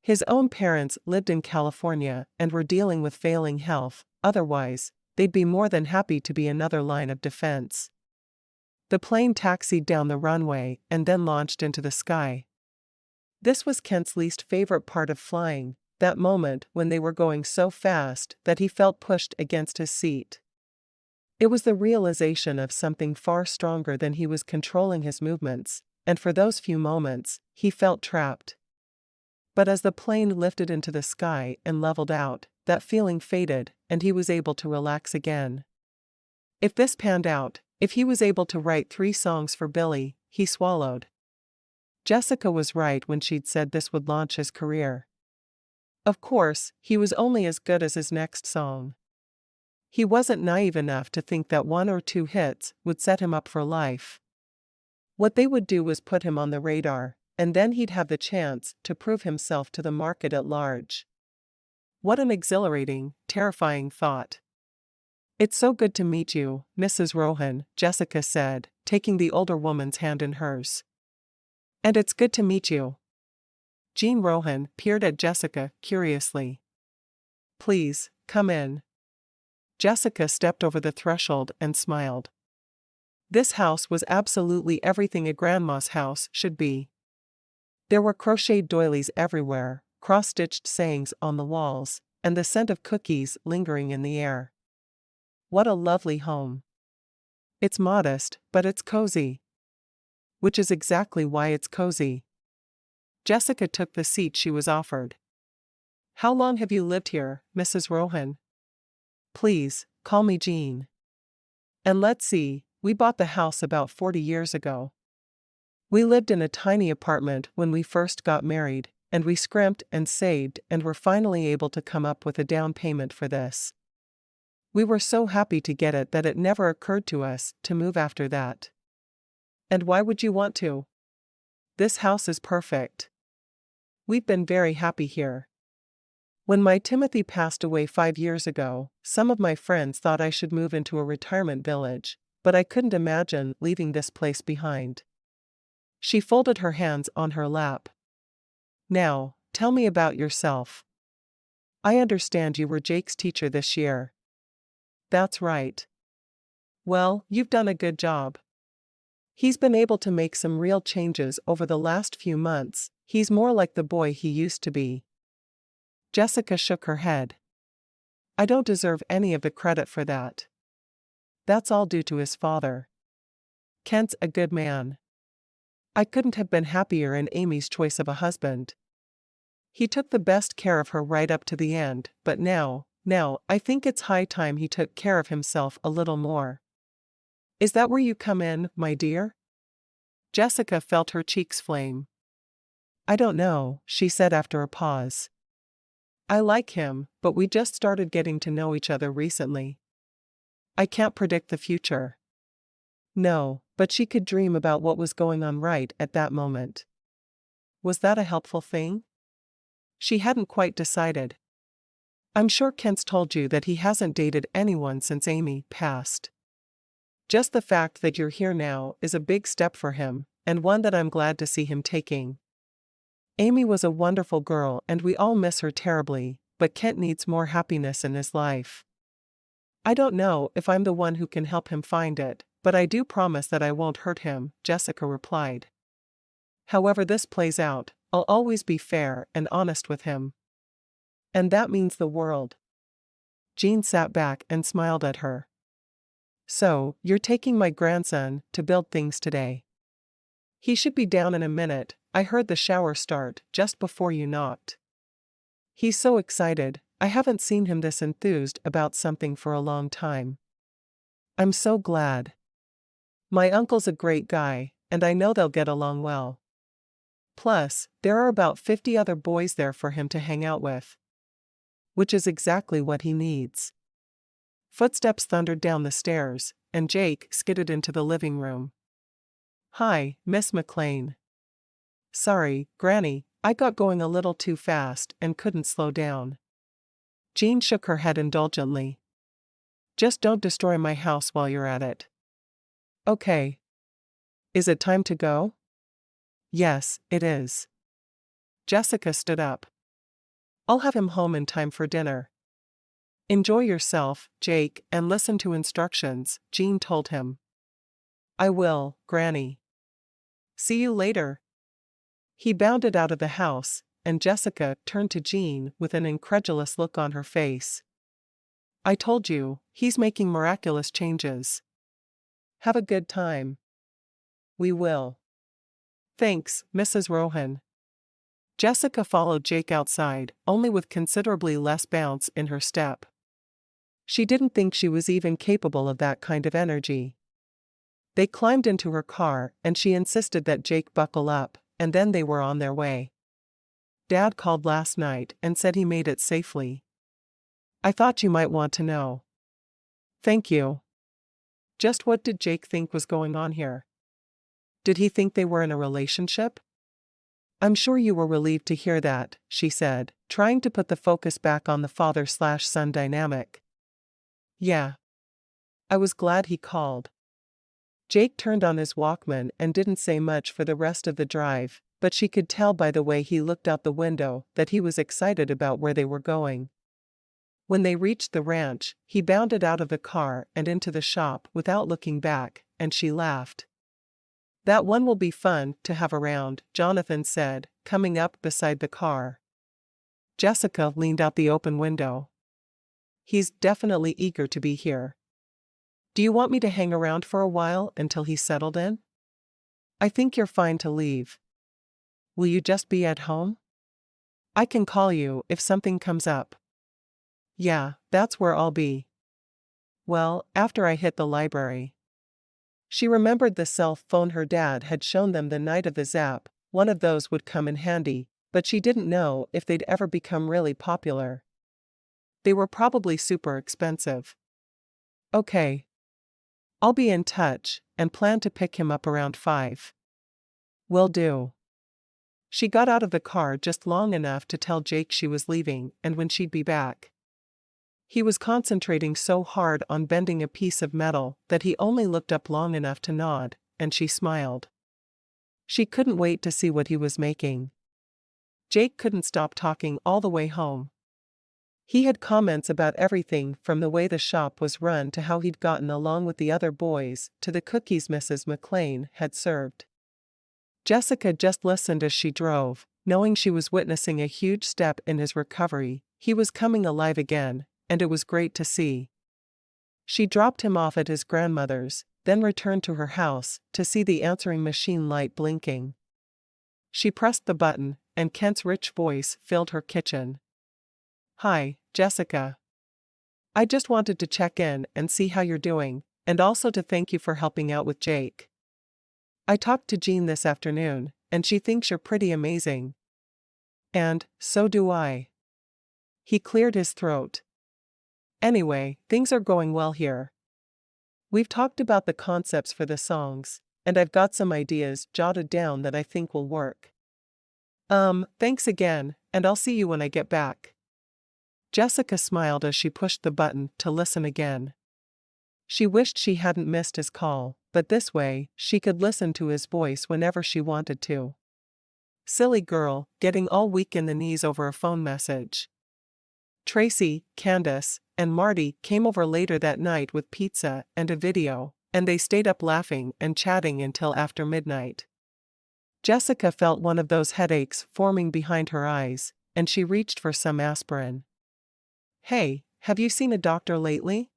His own parents lived in California and were dealing with failing health, otherwise, they'd be more than happy to be another line of defense. The plane taxied down the runway and then launched into the sky. This was Kent's least favorite part of flying, that moment when they were going so fast that he felt pushed against his seat. It was the realization of something far stronger than he was controlling his movements, and for those few moments, he felt trapped. But as the plane lifted into the sky and leveled out, that feeling faded, and he was able to relax again. If this panned out, if he was able to write 3 songs for Billy, he swallowed. Jessica was right when she'd said this would launch his career. Of course, he was only as good as his next song. He wasn't naive enough to think that 1 or 2 hits would set him up for life. What they would do was put him on the radar, and then he'd have the chance to prove himself to the market at large. What an exhilarating, terrifying thought. "It's so good to meet you, Mrs. Rohan," Jessica said, taking the older woman's hand in hers. "And it's good to meet you." Jean Rohan peered at Jessica curiously. "Please, come in." Jessica stepped over the threshold and smiled. This house was absolutely everything a grandma's house should be. There were crocheted doilies everywhere, cross-stitched sayings on the walls, and the scent of cookies lingering in the air. What a lovely home. It's modest, but it's cozy. Which is exactly why it's cozy. Jessica took the seat she was offered. "How long have you lived here, Mrs. Rohan?" "Please, call me Jean." "And let's see, we bought the house about 40 years ago. We lived in a tiny apartment when we first got married, and we scrimped and saved and were finally able to come up with a down payment for this. We were so happy to get it that it never occurred to us to move after that." "And why would you want to?" "This house is perfect. We've been very happy here. When my Timothy passed away 5 years ago, some of my friends thought I should move into a retirement village, but I couldn't imagine leaving this place behind." She folded her hands on her lap. "Now, tell me about yourself. I understand you were Jake's teacher this year." "That's right." "Well, you've done a good job. He's been able to make some real changes over the last few months. He's more like the boy he used to be." Jessica shook her head. "I don't deserve any of the credit for that. That's all due to his father. Kent's a good man. I couldn't have been happier in Amy's choice of a husband. He took the best care of her right up to the end, but now, I think it's high time he took care of himself a little more." "Is that where you come in, my dear?" Jessica felt her cheeks flame. "I don't know," she said after a pause. "I like him, but we just started getting to know each other recently. I can't predict the future." No, but she could dream about what was going on right at that moment. Was that a helpful thing? She hadn't quite decided. "I'm sure Kent's told you that he hasn't dated anyone since Amy passed. Just the fact that you're here now is a big step for him, and one that I'm glad to see him taking. Amy was a wonderful girl and we all miss her terribly, but Kent needs more happiness in his life. I don't know if I'm the one who can help him find it, but I do promise that I won't hurt him," Jessica replied. "However this plays out, I'll always be fair and honest with him. And that means the world." Jean sat back and smiled at her. "So, you're taking my grandson to build things today. He should be down in a minute. I heard the shower start just before you knocked. He's so excited. I haven't seen him this enthused about something for a long time. I'm so glad. My uncle's a great guy, and I know they'll get along well. Plus, there are about 50 other boys there for him to hang out with. Which is exactly what he needs." Footsteps thundered down the stairs, and Jake skidded into the living room. "Hi, Miss McClain." "Sorry, Granny, I got going a little too fast and couldn't slow down." Jean shook her head indulgently. "Just don't destroy my house while you're at it." "Okay. Is it time to go?" "Yes, it is." Jessica stood up. "I'll have him home in time for dinner." "Enjoy yourself, Jake, and listen to instructions," Jean told him. "I will, Granny. See you later." He bounded out of the house, and Jessica turned to Jean with an incredulous look on her face. "I told you, he's making miraculous changes. Have a good time." "We will." "Thanks, Mrs. Rohan." Jessica followed Jake outside, only with considerably less bounce in her step. She didn't think she was even capable of that kind of energy. They climbed into her car and she insisted that Jake buckle up, and then they were on their way. Dad called last night and said he made it safely. I thought you might want to know. Thank you. Just what did Jake think was going on here? Did he think they were in a relationship? I'm sure you were relieved to hear that, she said, trying to put the focus back on the father/son dynamic. Yeah. I was glad he called. Jake turned on his Walkman and didn't say much for the rest of the drive, but she could tell by the way he looked out the window that he was excited about where they were going. When they reached the ranch, he bounded out of the car and into the shop without looking back, and she laughed. That one will be fun to have around, Jonathan said, coming up beside the car. Jessica leaned out the open window. He's definitely eager to be here. Do you want me to hang around for a while until he's settled in? I think you're fine to leave. Will you just be at home? I can call you if something comes up. Yeah, that's where I'll be. Well, after I hit the library. She remembered the cell phone her dad had shown them the night of the zap. One of those would come in handy, but she didn't know if they'd ever become really popular. They were probably super expensive. Okay. I'll be in touch, and plan to pick him up around 5. Will do. She got out of the car just long enough to tell Jake she was leaving and when she'd be back. He was concentrating so hard on bending a piece of metal that he only looked up long enough to nod, and she smiled. She couldn't wait to see what he was making. Jake couldn't stop talking all the way home. He had comments about everything from the way the shop was run to how he'd gotten along with the other boys to the cookies Mrs. McClain had served. Jessica just listened as she drove, knowing she was witnessing a huge step in his recovery. He was coming alive again, and it was great to see. She dropped him off at his grandmother's, then returned to her house to see the answering machine light blinking. She pressed the button, and Kent's rich voice filled her kitchen. Hi, Jessica. I just wanted to check in and see how you're doing, and also to thank you for helping out with Jake. I talked to Jean this afternoon, and she thinks you're pretty amazing. And so do I. He cleared his throat. Anyway, things are going well here. We've talked about the concepts for the songs, and I've got some ideas jotted down that I think will work. Thanks again, and I'll see you when I get back. Jessica smiled as she pushed the button to listen again. She wished she hadn't missed his call, but this way, she could listen to his voice whenever she wanted to. Silly girl, getting all weak in the knees over a phone message. Tracy, Candace, and Marty came over later that night with pizza and a video, and they stayed up laughing and chatting until after midnight. Jessica felt one of those headaches forming behind her eyes, and she reached for some aspirin. Hey, have you seen a doctor lately?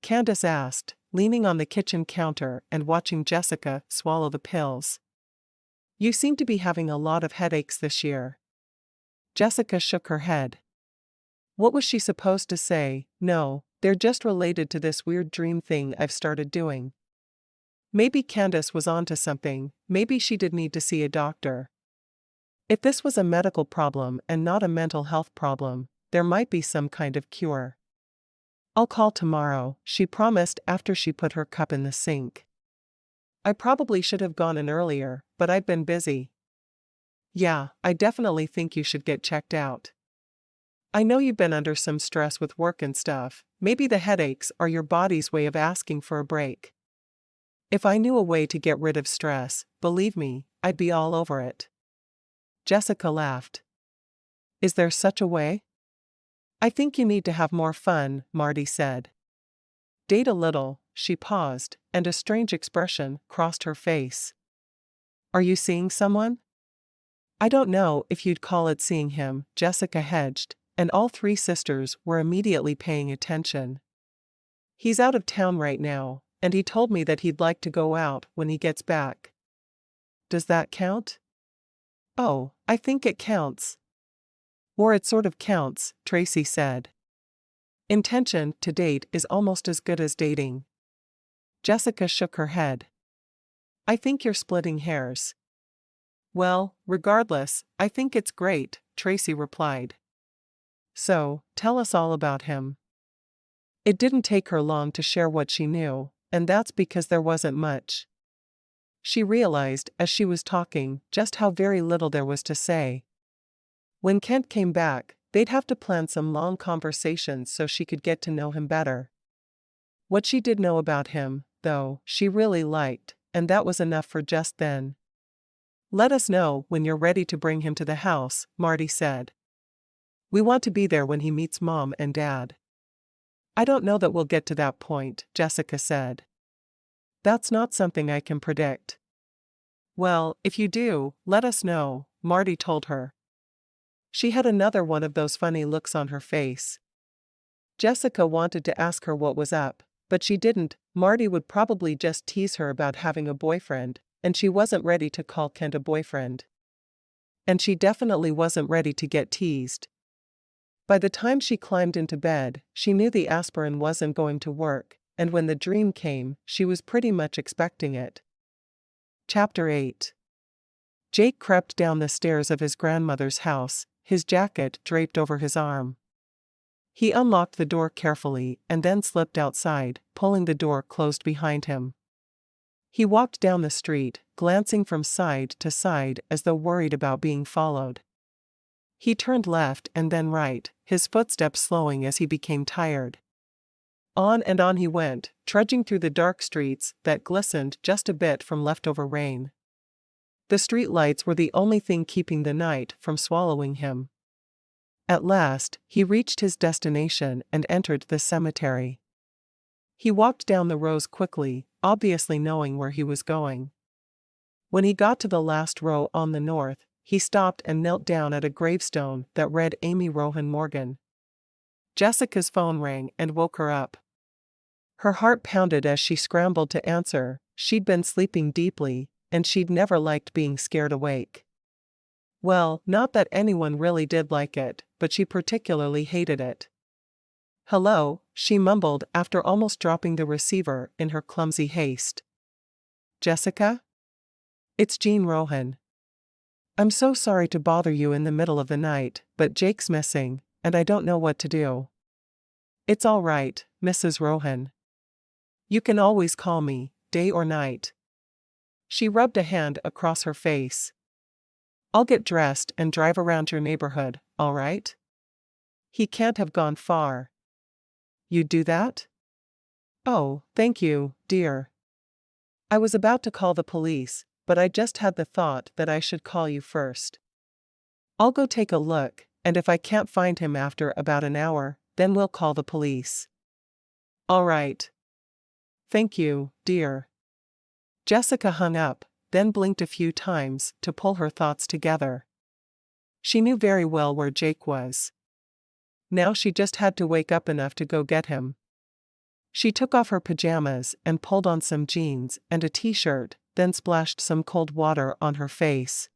Candace asked, leaning on the kitchen counter and watching Jessica swallow the pills. You seem to be having a lot of headaches this year. Jessica shook her head. What was she supposed to say? No, they're just related to this weird dream thing I've started doing. Maybe Candace was onto something, maybe she did need to see a doctor. If this was a medical problem and not a mental health problem, there might be some kind of cure. I'll call tomorrow, she promised after she put her cup in the sink. I probably should have gone in earlier, but I've been busy. Yeah, I definitely think you should get checked out. I know you've been under some stress with work and stuff. Maybe the headaches are your body's way of asking for a break. If I knew a way to get rid of stress, believe me, I'd be all over it. Jessica laughed. Is there such a way? I think you need to have more fun, Marty said. Date a little. She paused, and a strange expression crossed her face. Are you seeing someone? I don't know if you'd call it seeing him, Jessica hedged, and all 3 sisters were immediately paying attention. He's out of town right now, and he told me that he'd like to go out when he gets back. Does that count? Oh, I think it counts. Or it sort of counts, Tracy said. Intention to date is almost as good as dating. Jessica shook her head. I think you're splitting hairs. Well, regardless, I think it's great, Tracy replied. So, tell us all about him. It didn't take her long to share what she knew, and that's because there wasn't much. She realized, as she was talking, just how very little there was to say. When Kent came back, they'd have to plan some long conversations so she could get to know him better. What she did know about him, though, she really liked, and that was enough for just then. Let us know when you're ready to bring him to the house, Marty said. We want to be there when he meets Mom and Dad. I don't know that we'll get to that point, Jessica said. That's not something I can predict. Well, if you do, let us know, Marty told her. She had another one of those funny looks on her face. Jessica wanted to ask her what was up, but she didn't. Marty would probably just tease her about having a boyfriend, and she wasn't ready to call Kent a boyfriend. And she definitely wasn't ready to get teased. By the time she climbed into bed, she knew the aspirin wasn't going to work, and when the dream came, she was pretty much expecting it. Chapter 8. Jake crept down the stairs of his grandmother's house, his jacket draped over his arm. He unlocked the door carefully and then slipped outside, pulling the door closed behind him. He walked down the street, glancing from side to side as though worried about being followed. He turned left and then right, his footsteps slowing as he became tired. On and on he went, trudging through the dark streets that glistened just a bit from leftover rain. The street lights were the only thing keeping the night from swallowing him. At last, he reached his destination and entered the cemetery. He walked down the rows quickly, obviously knowing where he was going. When he got to the last row on the north, he stopped and knelt down at a gravestone that read Amy Rohan Morgan. Jessica's phone rang and woke her up. Her heart pounded as she scrambled to answer. She'd been sleeping deeply, and she'd never liked being scared awake. Well, not that anyone really did like it, but she particularly hated it. Hello, she mumbled after almost dropping the receiver in her clumsy haste. Jessica? It's Jean Rohan. I'm so sorry to bother you in the middle of the night, but Jake's missing, and I don't know what to do. It's all right, Mrs. Rohan. You can always call me, day or night. She rubbed a hand across her face. I'll get dressed and drive around your neighborhood, all right? He can't have gone far. You'd do that? Oh, thank you, dear. I was about to call the police, but I just had the thought that I should call you first. I'll go take a look, and if I can't find him after about an hour, then we'll call the police. All right. Thank you, dear. Jessica hung up, then blinked a few times to pull her thoughts together. She knew very well where Jake was. Now she just had to wake up enough to go get him. She took off her pajamas and pulled on some jeans and a t-shirt, then splashed some cold water on her face.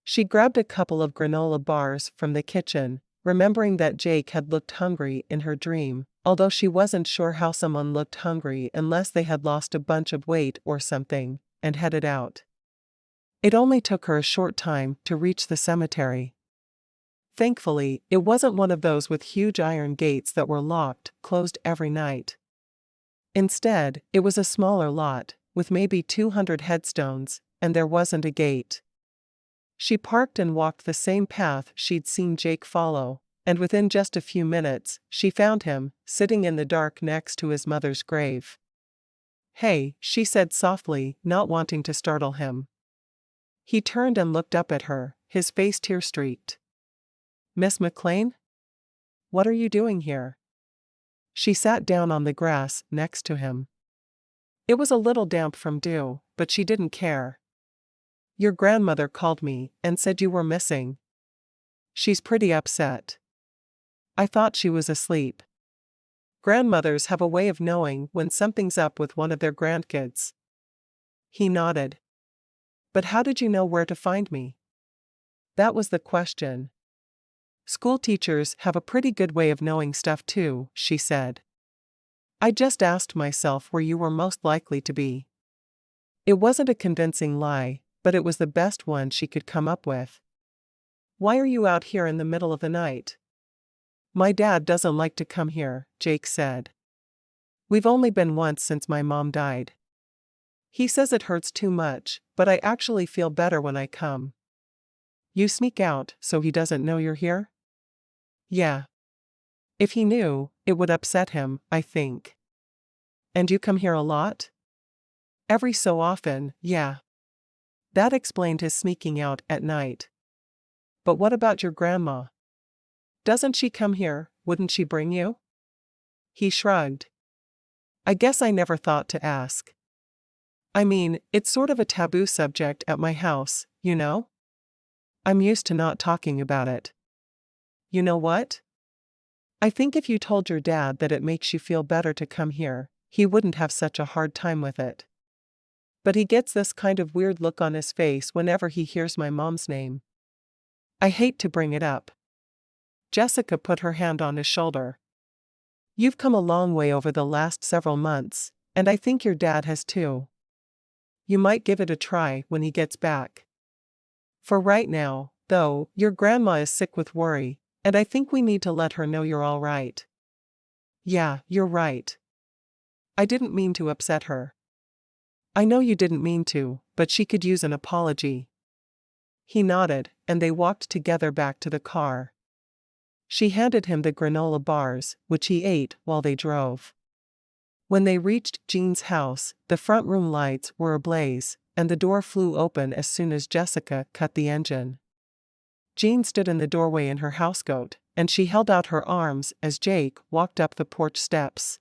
She grabbed a couple of granola bars from the kitchen, remembering that Jake had looked hungry in her dream, although she wasn't sure how someone looked hungry unless they had lost a bunch of weight or something, and headed out. It only took her a short time to reach the cemetery. Thankfully, it wasn't one of those with huge iron gates that were locked, closed every night. Instead, it was a smaller lot, with maybe 200 headstones, and there wasn't a gate. She parked and walked the same path she'd seen Jake follow, and within just a few minutes, she found him, sitting in the dark next to his mother's grave. Hey, she said softly, not wanting to startle him. He turned and looked up at her, his face tear-streaked. Miss McClain? What are you doing here? She sat down on the grass next to him. It was a little damp from dew, but she didn't care. Your grandmother called me and said you were missing. She's pretty upset. I thought she was asleep. Grandmothers have a way of knowing when something's up with one of their grandkids. He nodded. But how did you know where to find me? That was the question. School teachers have a pretty good way of knowing stuff too, she said. I just asked myself where you were most likely to be. It wasn't a convincing lie, but it was the best one she could come up with. Why are you out here in the middle of the night? My dad doesn't like to come here, Jake said. We've only been once since my mom died. He says it hurts too much, but I actually feel better when I come. You sneak out so he doesn't know you're here? Yeah. If he knew, it would upset him, I think. And you come here a lot? Every so often, yeah. That explained his sneaking out at night. But what about your grandma? Doesn't she come here, wouldn't she bring you? He shrugged. I guess I never thought to ask. I mean, it's sort of a taboo subject at my house, you know? I'm used to not talking about it. You know what? I think if you told your dad that it makes you feel better to come here, he wouldn't have such a hard time with it. But he gets this kind of weird look on his face whenever he hears my mom's name. I hate to bring it up. Jessica put her hand on his shoulder. You've come a long way over the last several months, and I think your dad has too. You might give it a try when he gets back. For right now, though, your grandma is sick with worry, and I think we need to let her know you're all right. Yeah, you're right. I didn't mean to upset her. I know you didn't mean to, but she could use an apology. He nodded, and they walked together back to the car. She handed him the granola bars, which he ate while they drove. When they reached Jean's house, the front room lights were ablaze, and the door flew open as soon as Jessica cut the engine. Jean stood in the doorway in her housecoat, and she held out her arms as Jake walked up the porch steps.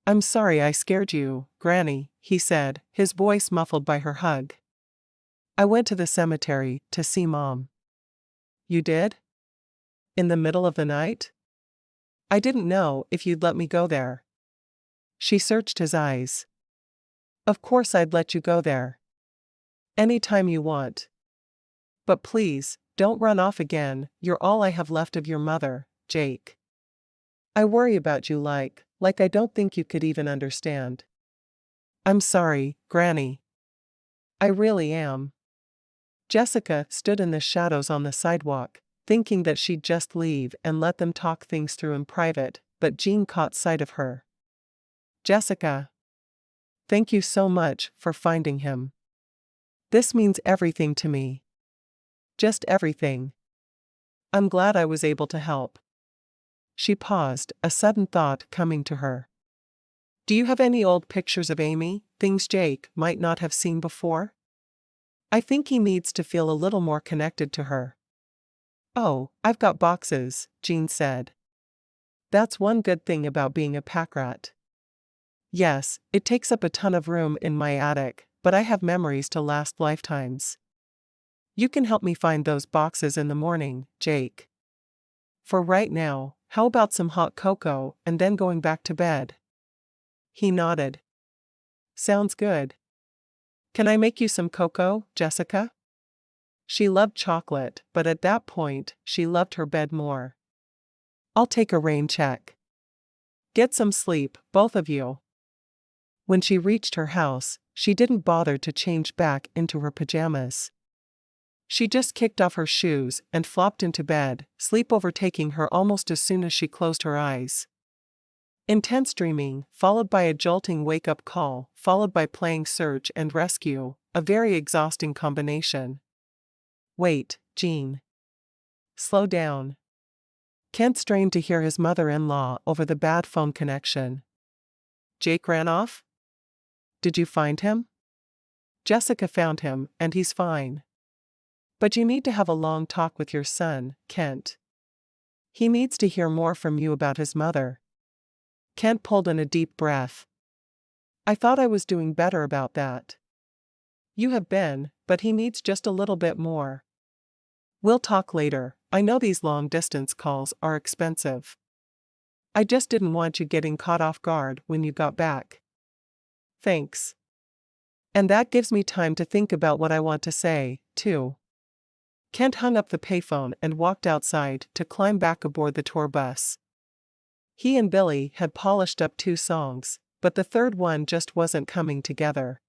I'm sorry I scared you, Granny, he said, his voice muffled by her hug. I went to the cemetery to see Mom. You did? In the middle of the night? I didn't know if you'd let me go there. She searched his eyes. Of course I'd let you go there. Anytime you want. But please, don't run off again, you're all I have left of your mother, Jake. I worry about you like I don't think you could even understand. I'm sorry, Granny. I really am. Jessica stood in the shadows on the sidewalk, thinking that she'd just leave and let them talk things through in private, but Jean caught sight of her. Jessica. Thank you so much for finding him. This means everything to me. Just everything. I'm glad I was able to help. She paused, a sudden thought coming to her. Do you have any old pictures of Amy, things Jake might not have seen before? I think he needs to feel a little more connected to her. Oh, I've got boxes, Jean said. That's one good thing about being a pack rat. Yes, it takes up a ton of room in my attic, but I have memories to last lifetimes. You can help me find those boxes in the morning, Jake. For right now, how about some hot cocoa and then going back to bed? He nodded. Sounds good. Can I make you some cocoa, Jessica? She loved chocolate, but at that point, she loved her bed more. I'll take a rain check. Get some sleep, both of you. When she reached her house, she didn't bother to change back into her pajamas. She just kicked off her shoes and flopped into bed, sleep overtaking her almost as soon as she closed her eyes. Intense dreaming, followed by a jolting wake-up call, followed by playing search and rescue, a very exhausting combination. Wait, Jean. Slow down. Kent strained to hear his mother-in-law over the bad phone connection. Jake ran off? Did you find him? Jessica found him, and he's fine. But you need to have a long talk with your son, Kent. He needs to hear more from you about his mother. Kent pulled in a deep breath. I thought I was doing better about that. You have been, but he needs just a little bit more. We'll talk later. I know these long-distance calls are expensive. I just didn't want you getting caught off guard when you got back. Thanks. And that gives me time to think about what I want to say, too. Kent hung up the payphone and walked outside to climb back aboard the tour bus. He and Billy had polished up 2 songs, but the third one just wasn't coming together.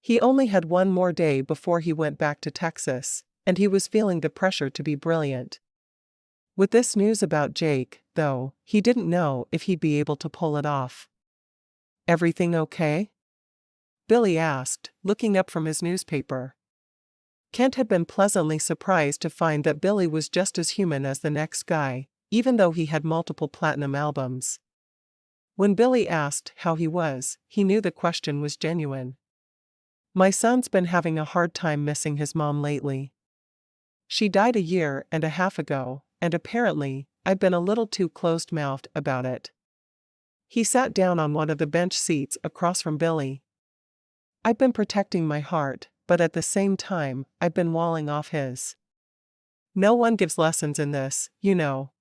He only had one more day before he went back to Texas, and he was feeling the pressure to be brilliant. With this news about Jake, though, he didn't know if he'd be able to pull it off. "Everything okay?" Billy asked, looking up from his newspaper. Kent had been pleasantly surprised to find that Billy was just as human as the next guy, even though he had multiple platinum albums. When Billy asked how he was, he knew the question was genuine. "My son's been having a hard time missing his mom lately. She died a year and a half ago, and apparently, I've been a little too closed-mouthed about it." He sat down on one of the bench seats across from Billy. "I've been protecting my heart, but at the same time, I've been walling off his. No one gives lessons in this, you know.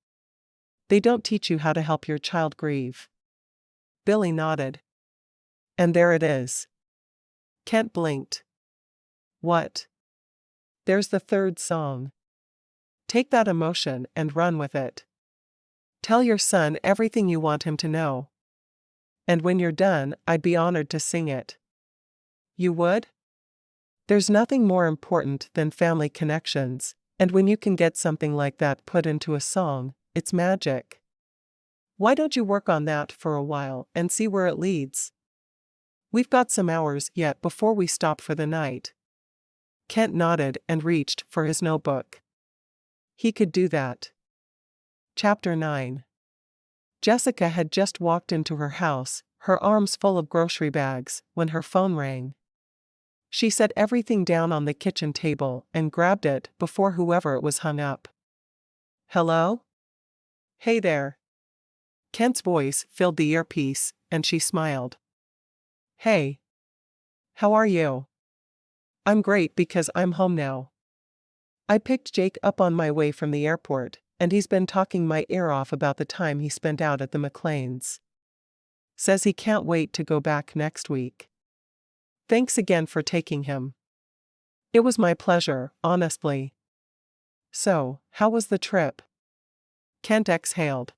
They don't teach you how to help your child grieve." Billy nodded. "And there it is." Kent blinked. "What?" "There's the third song. Take that emotion and run with it. Tell your son everything you want him to know. And when you're done, I'd be honored to sing it." "You would?" "There's nothing more important than family connections, and when you can get something like that put into a song, it's magic. Why don't you work on that for a while and see where it leads? We've got some hours yet before we stop for the night." Kent nodded and reached for his notebook. He could do that. Chapter 9. Jessica had just walked into her house, her arms full of grocery bags, when her phone rang. She set everything down on the kitchen table and grabbed it before whoever it was hung up. "Hello?" "Hey there." Kent's voice filled the earpiece, and she smiled. "Hey. How are you?" "I'm great because I'm home now. I picked Jake up on my way from the airport, and he's been talking my ear off about the time he spent out at the McClains. Says he can't wait to go back next week. Thanks again for taking him." "It was my pleasure, honestly." "So, how was the trip?" Kent exhaled.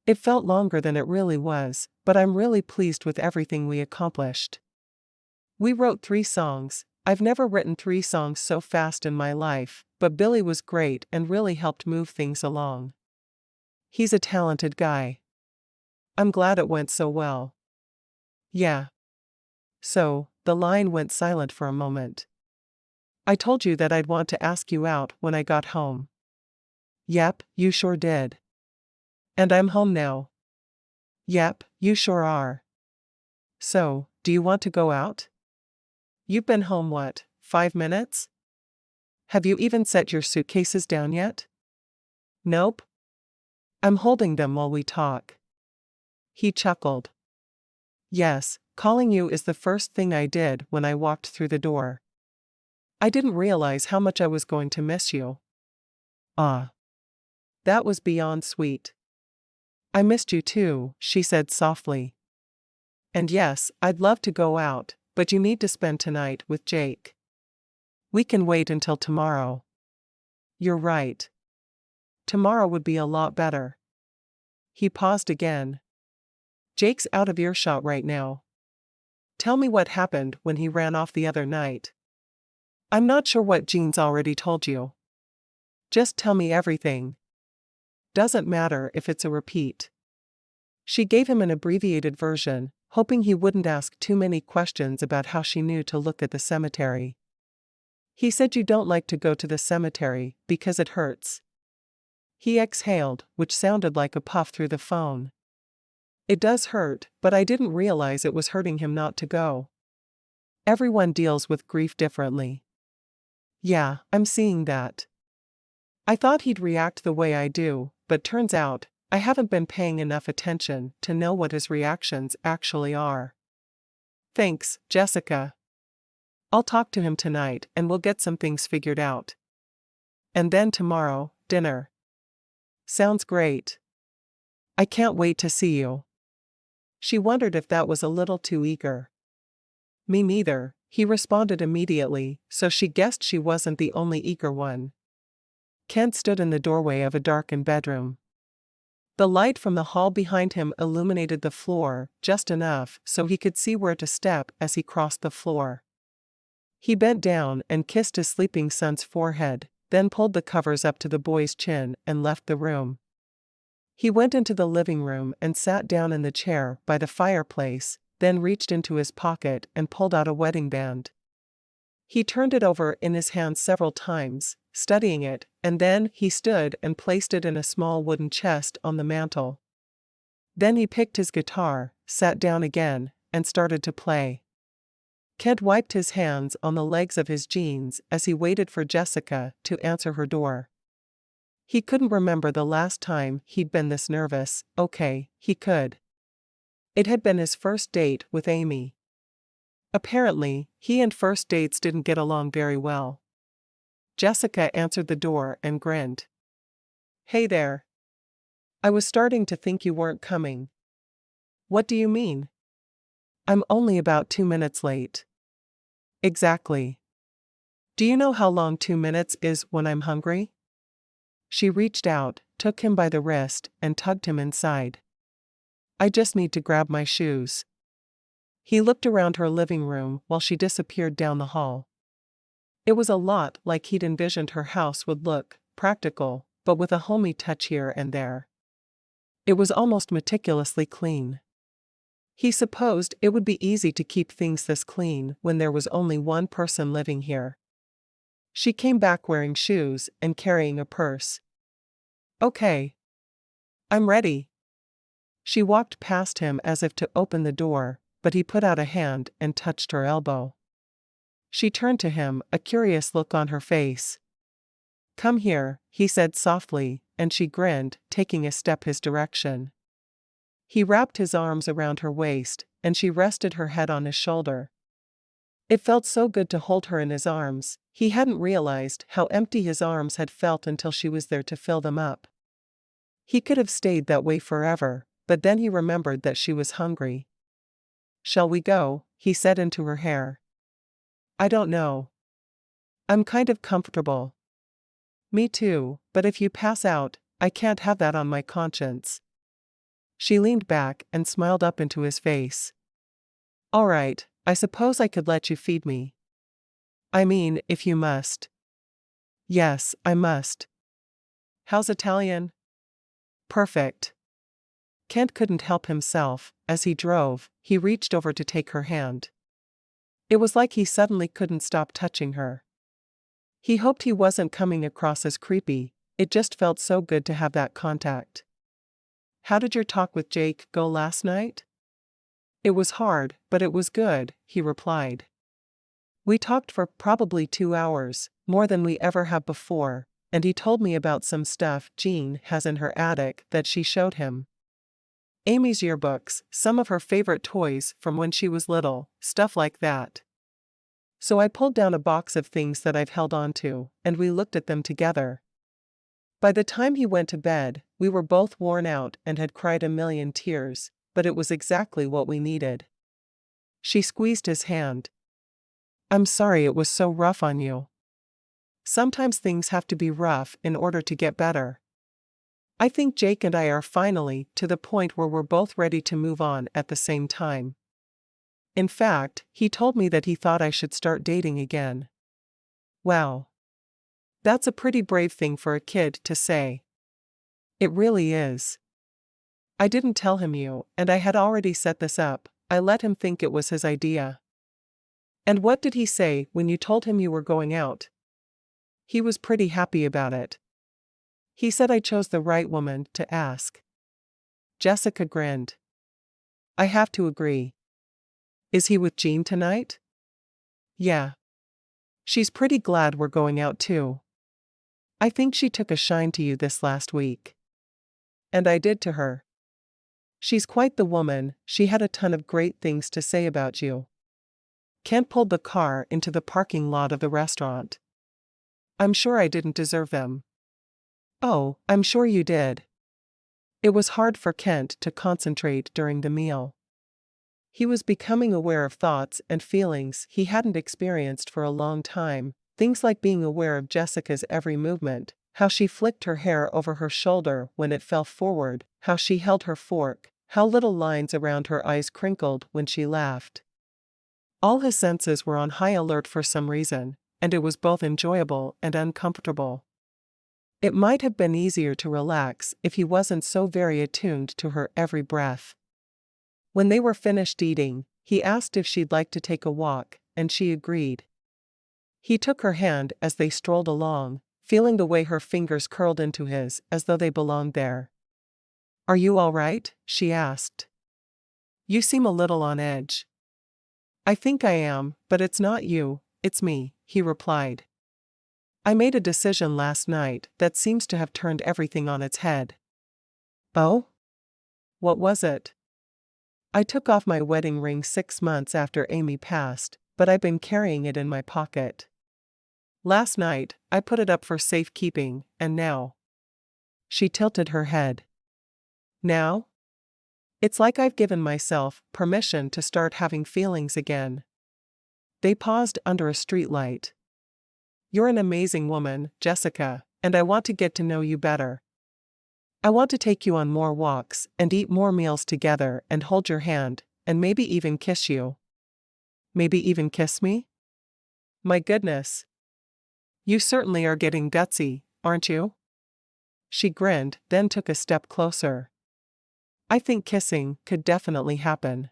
"It felt longer than it really was, but I'm really pleased with everything we accomplished. We wrote 3 songs. I've never written 3 songs so fast in my life, but Billy was great and really helped move things along. He's a talented guy. I'm glad it went so well." "Yeah." So, the line went silent for a moment. "I told you that I'd want to ask you out when I got home." "Yep, you sure did." "And I'm home now." "Yep, you sure are." "So, do you want to go out?" "You've been home 5 minutes? Have you even set your suitcases down yet?" "Nope. I'm holding them while we talk." He chuckled. "Yes, calling you is the first thing I did when I walked through the door. I didn't realize how much I was going to miss you." "Ah. That was beyond sweet." "I missed you too," she said softly. "And yes, I'd love to go out, but you need to spend tonight with Jake. We can wait until tomorrow." "You're right. Tomorrow would be a lot better." He paused again. "Jake's out of earshot right now. Tell me what happened when he ran off the other night." "I'm not sure what Jean's already told you." "Just tell me everything. Doesn't matter if it's a repeat." She gave him an abbreviated version, hoping he wouldn't ask too many questions about how she knew to look at the cemetery. "He said you don't like to go to the cemetery because it hurts." He exhaled, which sounded like a puff through the phone. "It does hurt, but I didn't realize it was hurting him not to go. Everyone deals with grief differently." "Yeah, I'm seeing that. I thought he'd react the way I do, but turns out, I haven't been paying enough attention to know what his reactions actually are." "Thanks, Jessica. I'll talk to him tonight and we'll get some things figured out. And then tomorrow, dinner." "Sounds great. I can't wait to see you." She wondered if that was a little too eager. "Me neither," He responded immediately, so she guessed she wasn't the only eager one. Kent stood in the doorway of a darkened bedroom. The light from the hall behind him illuminated the floor just enough so he could see where to step as he crossed the floor. He bent down and kissed his sleeping son's forehead, then pulled the covers up to the boy's chin and left the room. He went into the living room and sat down in the chair by the fireplace, then reached into his pocket and pulled out a wedding band. He turned it over in his hands several times, studying it, and then he stood and placed it in a small wooden chest on the mantel. Then he picked his guitar, sat down again, and started to play. Kent wiped his hands on the legs of his jeans as he waited for Jessica to answer her door. He couldn't remember the last time he'd been this nervous. Okay, he could. It had been his first date with Amy. Apparently, he and first dates didn't get along very well. Jessica answered the door and grinned. "Hey there. I was starting to think you weren't coming." "What do you mean?" "I'm only about 2 minutes late." "Exactly. Do you know how long 2 minutes is when I'm hungry?" She reached out, took him by the wrist, and tugged him inside. "I just need to grab my shoes." He looked around her living room while she disappeared down the hall. It was a lot like he'd envisioned her house would look, practical, but with a homey touch here and there. It was almost meticulously clean. He supposed it would be easy to keep things this clean when there was only one person living here. She came back wearing shoes and carrying a purse. "Okay. I'm ready." She walked past him as if to open the door, but he put out a hand and touched her elbow. She turned to him, a curious look on her face. "Come here," he said softly, and she grinned, taking a step his direction. He wrapped his arms around her waist, and she rested her head on his shoulder. It felt so good to hold her in his arms. He hadn't realized how empty his arms had felt until she was there to fill them up. He could have stayed that way forever, but then he remembered that she was hungry. "Shall we go?" he said into her hair. "I don't know. I'm kind of comfortable." "Me too, but if you pass out, I can't have that on my conscience." She leaned back and smiled up into his face. "All right, I suppose I could let you feed me." "I mean, if you must." "Yes, I must." "How's Italian?" "Perfect." Kent couldn't help himself. As he drove, he reached over to take her hand. It was like he suddenly couldn't stop touching her. He hoped he wasn't coming across as creepy. It just felt so good to have that contact. "How did your talk with Jake go last night?" "It was hard, but it was good," he replied. "We talked for probably 2 hours, more than we ever have before, and he told me about some stuff Jean has in her attic that she showed him. Amy's yearbooks, some of her favorite toys from when she was little, stuff like that. So I pulled down a box of things that I've held on to, and we looked at them together. By the time he went to bed, we were both worn out and had cried a million tears, but it was exactly what we needed." She squeezed his hand. "I'm sorry it was so rough on you. Sometimes things have to be rough in order to get better. I think Jake and I are finally to the point where we're both ready to move on at the same time. In fact, he told me that he thought I should start dating again." "Wow. That's a pretty brave thing for a kid to say." "It really is. I didn't tell him you, and I had already set this up. I let him think it was his idea." "And what did he say when you told him you were going out?" "He was pretty happy about it. He said I chose the right woman to ask." Jessica grinned. "I have to agree. Is he with Jean tonight?" "Yeah. She's pretty glad we're going out too. I think she took a shine to you this last week." "And I did to her. She's quite the woman. She had a ton of great things to say about you." Kent pulled the car into the parking lot of the restaurant. "I'm sure I didn't deserve them." "Oh, I'm sure you did." It was hard for Kent to concentrate during the meal. He was becoming aware of thoughts and feelings he hadn't experienced for a long time, things like being aware of Jessica's every movement, how she flicked her hair over her shoulder when it fell forward, how she held her fork, how little lines around her eyes crinkled when she laughed. All his senses were on high alert for some reason, and it was both enjoyable and uncomfortable. It might have been easier to relax if he wasn't so very attuned to her every breath. When they were finished eating, he asked if she'd like to take a walk, and she agreed. He took her hand as they strolled along, feeling the way her fingers curled into his as though they belonged there. "Are you all right?" she asked. "You seem a little on edge." "I think I am, but it's not you, it's me," he replied. "I made a decision last night that seems to have turned everything on its head." "Oh? What was it?" "I took off my wedding ring 6 months after Amy passed, but I've been carrying it in my pocket. Last night, I put it up for safekeeping, and now." She tilted her head. "Now? It's like I've given myself permission to start having feelings again." They paused under a streetlight. "You're an amazing woman, Jessica, and I want to get to know you better. I want to take you on more walks and eat more meals together and hold your hand, and maybe even kiss you." "Maybe even kiss me? My goodness. You certainly are getting gutsy, aren't you?" She grinned, then took a step closer. "I think kissing could definitely happen."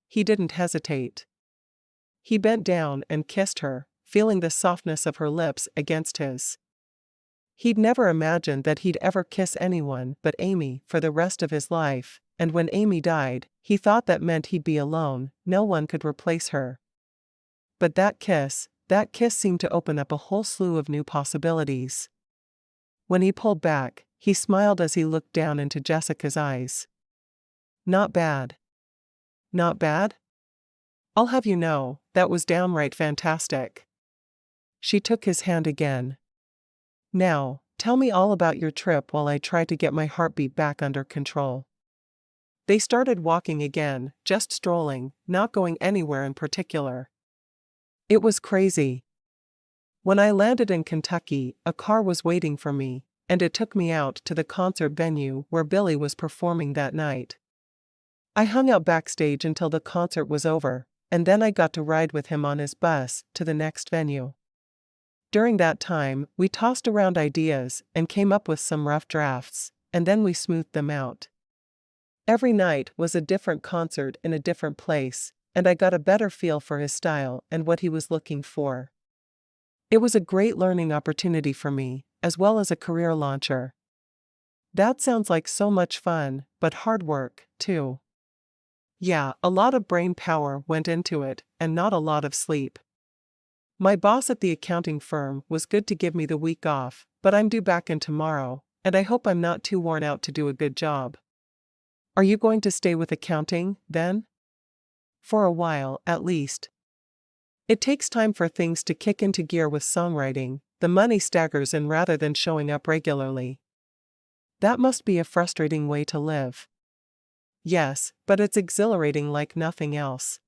He didn't hesitate. He bent down and kissed her, feeling the softness of her lips against his. He'd never imagined that he'd ever kiss anyone but Amy for the rest of his life, and when Amy died, he thought that meant he'd be alone, no one could replace her. But that kiss seemed to open up a whole slew of new possibilities. When he pulled back, he smiled as he looked down into Jessica's eyes. "Not bad. Not bad? I'll have you know, that was downright fantastic." She took his hand again. "Now, tell me all about your trip while I try to get my heartbeat back under control." They started walking again, just strolling, not going anywhere in particular. "It was crazy. When I landed in Kentucky, a car was waiting for me, and it took me out to the concert venue where Billy was performing that night. I hung out backstage until the concert was over, and then I got to ride with him on his bus to the next venue. During that time, we tossed around ideas and came up with some rough drafts, and then we smoothed them out. Every night was a different concert in a different place, and I got a better feel for his style and what he was looking for. It was a great learning opportunity for me, as well as a career launcher." "That sounds like so much fun, but hard work, too." "Yeah, a lot of brain power went into it, and not a lot of sleep. My boss at the accounting firm was good to give me the week off, but I'm due back in tomorrow, and I hope I'm not too worn out to do a good job." "Are you going to stay with accounting, then?" "For a while, at least. It takes time for things to kick into gear with songwriting. The money staggers in rather than showing up regularly." "That must be a frustrating way to live." "Yes, but it's exhilarating like nothing else.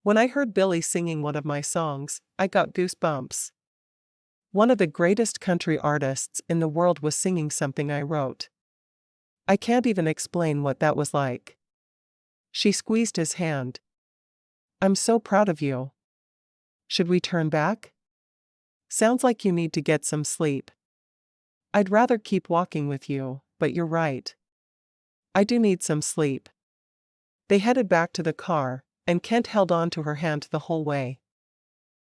When I heard Billy singing one of my songs, I got goosebumps. One of the greatest country artists in the world was singing something I wrote. I can't even explain what that was like." She squeezed his hand. "I'm so proud of you. Should we turn back? Sounds like you need to get some sleep." "I'd rather keep walking with you, but you're right. I do need some sleep." They headed back to the car, and Kent held on to her hand the whole way.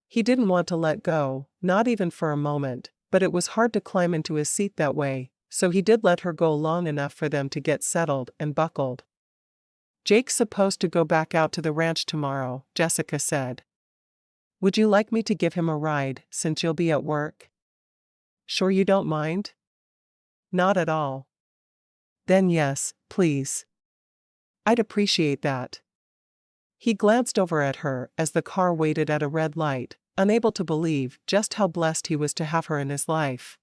He didn't want to let go, not even for a moment, but it was hard to climb into his seat that way, so he did let her go long enough for them to get settled and buckled. "Jake's supposed to go back out to the ranch tomorrow," Jessica said. "Would you like me to give him a ride, since you'll be at work?" "Sure you don't mind?" "Not at all." "Then yes, please. I'd appreciate that." He glanced over at her as the car waited at a red light, unable to believe just how blessed he was to have her in his life.